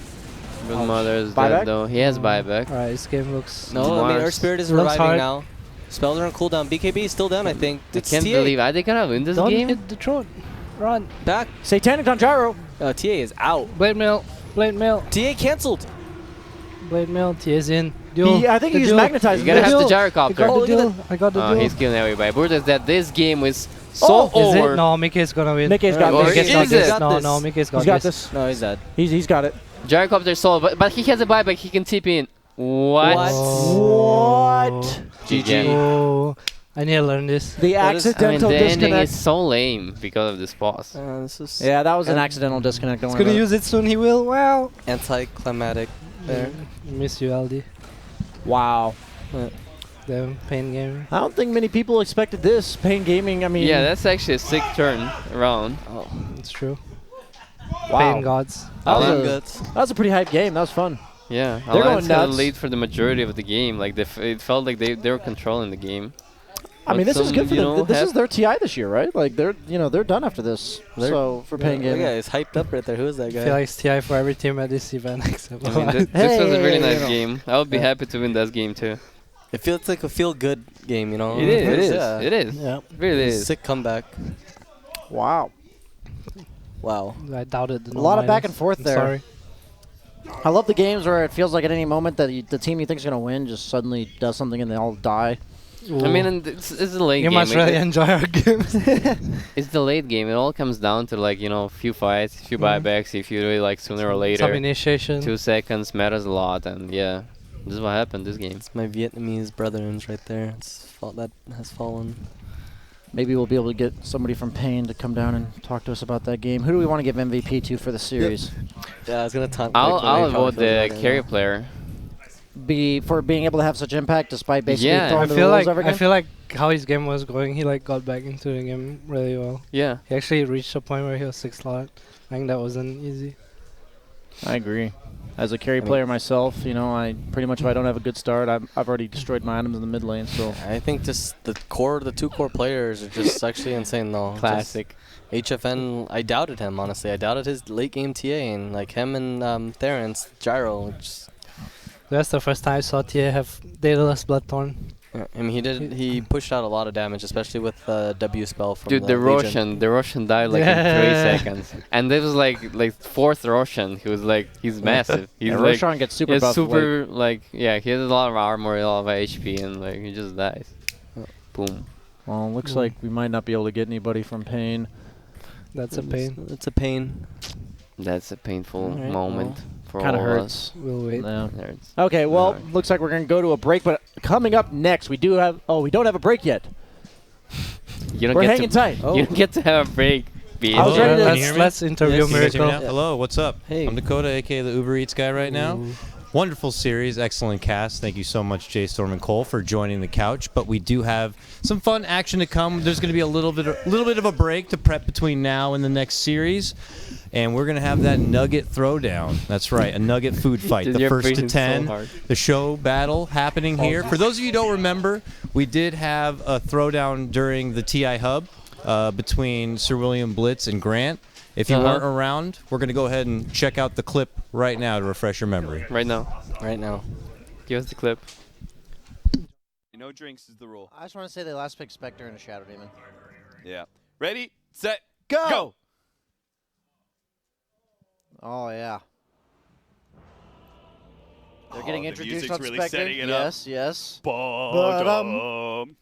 Good mother is Buyback? dead though. He has buyback. Alright, this game looks... No, I mean Mars. Earth Spirit is Looks reviving hard. now. Spells are on cooldown. BKB is still down, I think. I It's can't TA. believe, are they gonna win this Don't game? hit the throne. Run. Back. Satanic on Gyro. TA is out. Blade mail. Blade mail. TA cancelled. Blade mail. TA's in. Duel. I think The he's duel. magnetized. You gotta The have the duel. I Gyrocopter. got Oh, the look at duel. I got the Oh, duel. he's killing everybody. Bruce is that this game is so Oh, Is over. it? No, Mickey's gonna win. Mickey's got Or this. Mickey's is got it? this. Got No, this. no, Mickey's got He's got this. this. No, he's dead. He's got it. Gyrocopter solo, but he has a buyback. He can TP in. What? What? What? GG. Oh, I need to learn this. The What is- I mean, accidental the ending disconnect. is so lame because of this boss. This is Yeah, that was an accidental disconnect. Don't He's worry gonna about use it soon. He will. Wow. anticlimactic there. Miss you, Aldi. it. Wow. The pain game. I don't think many people expected this. paiN Gaming, I mean. Yeah, that's actually a sick turn around. Oh, It's true. wow. Pain gods. That was, Alan a, guts. that was a pretty hype game. That was fun. Yeah, They're Alliance going had a nuts. lead for the majority of the game. Like it felt like they were controlling the game. I mean, But this is some, good for you them. know, This have- is their TI this year, right? Like they're done after this. They're- So for paiN That Gaming. guy is hyped up right there. Who is that I guy? feel like it's TI for every team at this event except I mean, Alliance. this was a really Hey, nice you know. game. I would be Yeah. happy to win that game too. It feels like a feel-good game, you know. It is. It is. Yeah. It is. Yeah. It really is. Sick comeback. Wow. Wow. I doubted. A lot of back and forth I'm there. Sorry. I love the games where it feels like at any moment that the team you think is gonna win just suddenly does something and they all die. I mean, and it's the late You game. must really enjoy our games. It's the late game. It all comes down to like few fights, few Mhm. buybacks. If you really like sooner or Some later, initiation. 2 seconds matters a lot, and yeah. This is what happened this game. It's my Vietnamese brethren right there. That has fallen. Maybe we'll be able to get somebody from paiN to come down and talk to us about that game. Who do we want to give MVP to for the series? Yeah, I was gonna talk. I'll vote the carry player. For being able to have such impact despite basically Yeah. throwing I the feel rules like every game? I feel like how his game was going, he like got back into the game really well. Yeah. He actually reached a point where he was 6th slot. I think that wasn't easy. I agree. As a carry player myself, I pretty much if I don't have a good start, I've already destroyed my items in the mid lane. So I think just the two core players are just actually insane though. Classic. Just HFN, I doubted him honestly. I doubted his late game TA and like him and Theron's Gyro. That's the first time I saw TA have Daedalus Bloodthorn. Yeah, I mean, he pushed out a lot of damage, especially with the W spell from Dude, the Legion. Roshan died like in 3 seconds, and this was like 4th Roshan. He's massive. He's yeah, like Roshan gets super he has buff. super he has a lot of armor, a lot of HP, and he just dies. Boom. Well, it looks like we might not be able to get anybody from paiN. That's a pain. It's a pain. That's a painful Alright, moment for Kind all of of hurts. We'll wait. Yeah. Nerds. Okay, well, Alright. looks like we're going to go to a break, but coming up next, we don't have a break yet. You don't We're get hanging to, tight. You don't get to have a break. Bitch. I was ready to- Can you hear me? Let's interview Yes. Can you guys hear me Miracle. now? Hello, what's up? Hey. I'm Dakota, aka the Uber Eats guy right now. Ooh. Wonderful series, excellent cast. Thank you so much, Jay Storm and Cole, for joining the couch. But we do have some fun action to come. There's going to be a little bit of a break to prep between now and the next series, and we're going to have that Nugget throwdown. That's right, a Nugget food fight. Dude, The you're first to breathing so 10, hard. the show battle happening here. For those of you who don't remember, we did have a throwdown during the TI Hub between Sir William Blitz and Grant. If you weren't around, we're going to go ahead and check out the clip right now to refresh your memory. Right now. Right now. Give us the clip. No drinks is the rule. I just want to say they last picked Spectre and a Shadow Demon. Yeah. Ready, set, go! Oh, yeah. They're getting the introduced music's on really Spectre. setting it up. Yes. Ba-dum.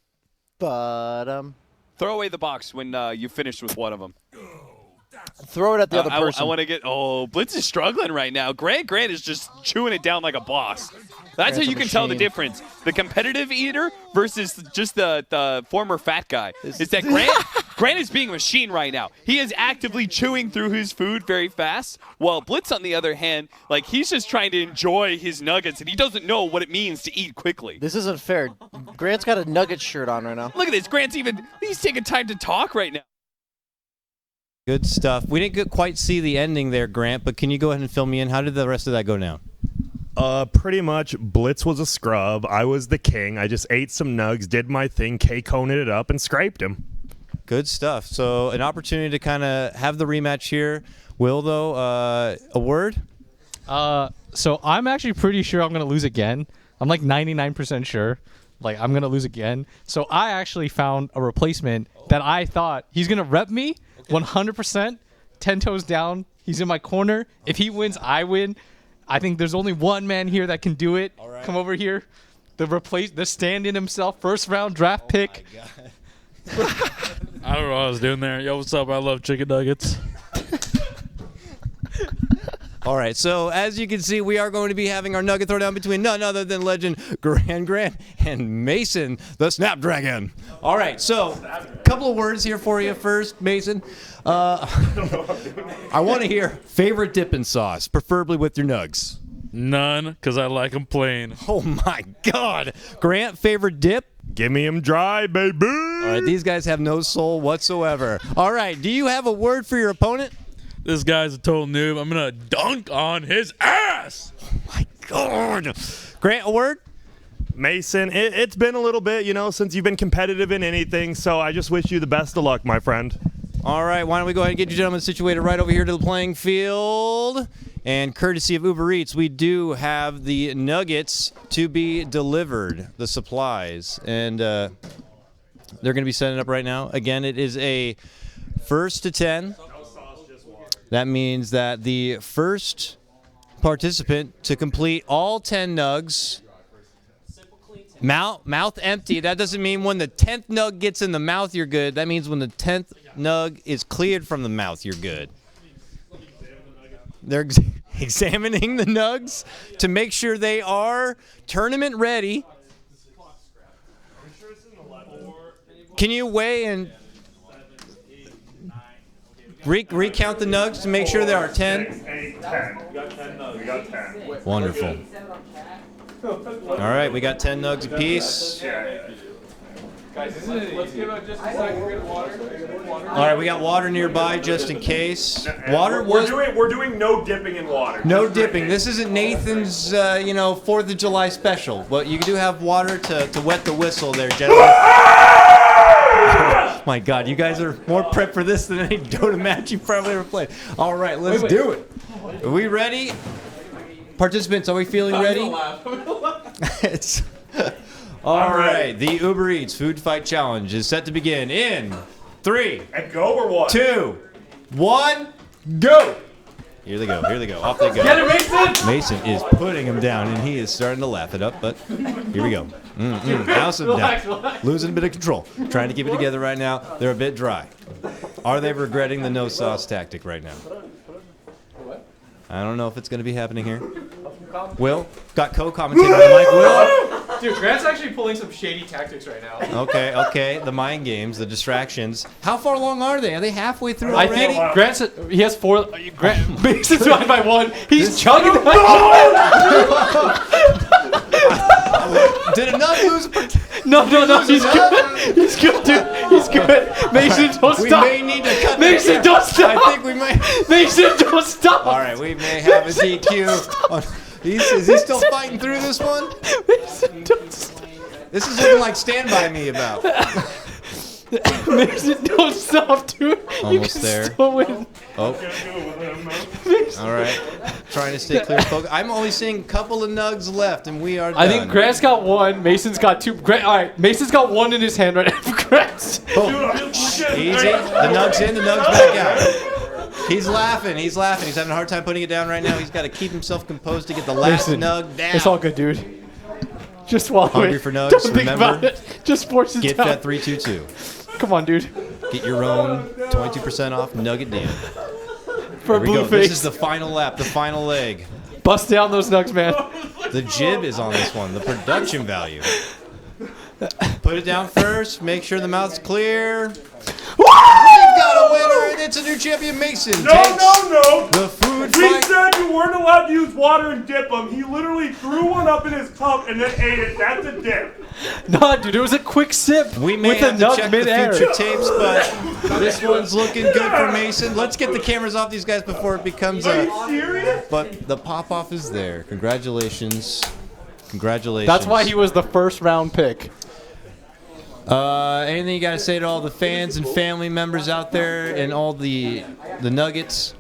But, Throw away the box when you finished with one of them. throw it at the other person. I want to get. Oh, Blitz is struggling right now. Grant is just chewing it down like a boss. That's how Grant's a you can tell the machine. difference. The competitive eater versus just the former fat guy. Is that Grant is being a machine right now. He is actively chewing through his food very fast, while Blitz, on the other hand, he's just trying to enjoy his nuggets, and he doesn't know what it means to eat quickly. This isn't fair. Grant's got a Nugget shirt on right now. Look at this. He's taking time to talk right now. Good stuff. We didn't quite see the ending there, Grant, but can you go ahead and fill me in? How did the rest of that go down? Pretty much, Blitz was a scrub. I was the king. I just ate some nugs, did my thing, K-coned it up, and scraped him. Good stuff. So an opportunity to kind of have the rematch here. Will, though, a word? So I'm actually pretty sure I'm going to lose again. I'm like 99% sure. I'm going to lose again. So I actually found a replacement that I thought he's going to rep me 100%, 10 toes down. He's in my corner. If he wins, I win. I think there's only one man here that can do it. Right. Come over here. The stand-in himself, first round draft pick. I don't know what I was doing there. Yo, what's up? I love chicken nuggets. All right, so as you can see, we are going to be having our nugget throwdown between none other than legend Grant and Mason, the Snapdragon. All right, so a couple of words here for you first, Mason. I want to hear favorite dipping sauce, preferably with your nugs. None, because I like them plain. Oh, my God. Grant, favorite dip? Give me him dry, baby. All right, these guys have no soul whatsoever. All right, do you have a word for your opponent? This guy's a total noob. I'm going to dunk on his ass. Oh, my God. Grant, a word? Mason, it's been a little bit, since you've been competitive in anything, so I just wish you the best of luck, my friend. All right, why don't we go ahead and get you gentlemen situated right over here to the playing field. And courtesy of Uber Eats, we do have the nuggets to be delivered, the supplies. And they're going to be setting up right now. Again, it is a first to 10. That means that the first participant to complete all 10 nugs, mouth empty. That doesn't mean when the 10th nug gets in the mouth, you're good. That means when the 10th nug is cleared from the mouth, you're good. examining the nugs to make sure they are tournament ready. Can you weigh and recount the nugs to make sure there are 10? 6, 8, 10. We got 10 nugs. We got 10. Wonderful. All right, we got 10 nugs apiece. Guys, let's give it just a second. Get water. All right, we got water nearby just in case. Water We're doing no dipping in water. No dipping. This isn't Nathan's, 4th of July special. But you do have water to wet the whistle there, gentlemen. Oh my God, you guys are more prepped for this than any Dota match you've probably ever played. All right, let's do it. Are we ready? Participants, are we feeling ready? All right, the Uber Eats Food Fight Challenge is set to begin in 3, And go or what? 2, 1, go! Here they go, off they go. Get it, Mason! Mason is putting him down, and he is starting to laugh it up, but here we go. House of down. Losing a bit of control. Trying to keep it together right now. They're a bit dry. Are they regretting the no sauce tactic right now? I don't know if it's going to be happening here. Will, got co-commentator on the mic. Will? Dude, Grant's actually pulling some shady tactics right now. Okay. The mind games, the distractions. How far along are they? Are they halfully through I already? think Grant said he has 4. Grant Mason's behind by 1. He's chugging that. Did enough lose? No. He's good. He's good, dude. He's good. Mason, don't stop. We may need to cut Mason, that. don't stop. I think we might. Mason, don't stop. All right, we may have a DQ. Is he still fighting through this one? Mason, don't stop. This is looking like Stand By Me about. Mason, don't stop, dude. Almost you can there. Still win. Oh. All right. Trying to stay clear of focus. I'm only seeing a couple of nugs left, and we are done. I think Grant's got 1. Mason's got 2. All right, Mason's got 1 in his hand right now. Grant's. Oh. Easy. The nug's in. The nug's back out. He's laughing. He's having a hard time putting it down right now. He's got to keep himself composed to get the last nug down. It's all good, dude. Just swallow it. Hungry for nugs? Don't think Remember, about it. Just force it Get down. that 322. Come on, dude. Get your own 22% off Nugget deal. For Here we go. Blueface. This is the final lap, the final leg. Bust down those nugs, man. The jib is on this one, the production value. Put it down first, make sure the mouth's clear. We've got a winner, and it's a new champion, Mason. No. The food We fight. said you weren't allowed to use water and dip them. He literally threw one up in his cup and then ate it. That's a dip. Nah, dude, it was a quick sip. We may with have a to nug check mid-air. the future tapes, but this one's looking good for Mason. Let's get the cameras off these guys before it becomes Are a... you serious? But the pop-off is there. Congratulations. That's why he was the first round pick. Anything you got to say to all the fans and family members out there and all the Nuggets?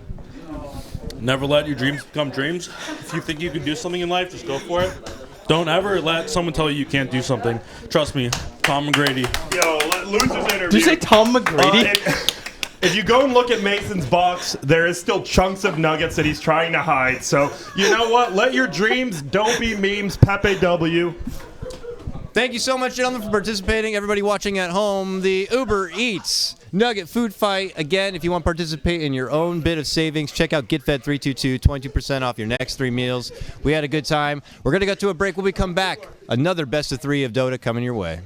Never let your dreams become dreams. If you think you can do something in life, just go for it. Don't ever let someone tell you can't do something. Trust me, Tom McGrady. Yo, losers interview. Did you say Tom McGrady? If you go and look at Mason's box, there is still chunks of nuggets that he's trying to hide. So, you know what? Let your dreams don't be memes. Pepe W. Thank you so much, gentlemen, for participating. Everybody watching at home, the Uber Eats Nugget Food Fight. Again, if you want to participate in your own bit of savings, check out GetFed322, 22% off your next 3 meals. We had a good time. We're going to go to a break. When we come back, another best of 3 of Dota coming your way.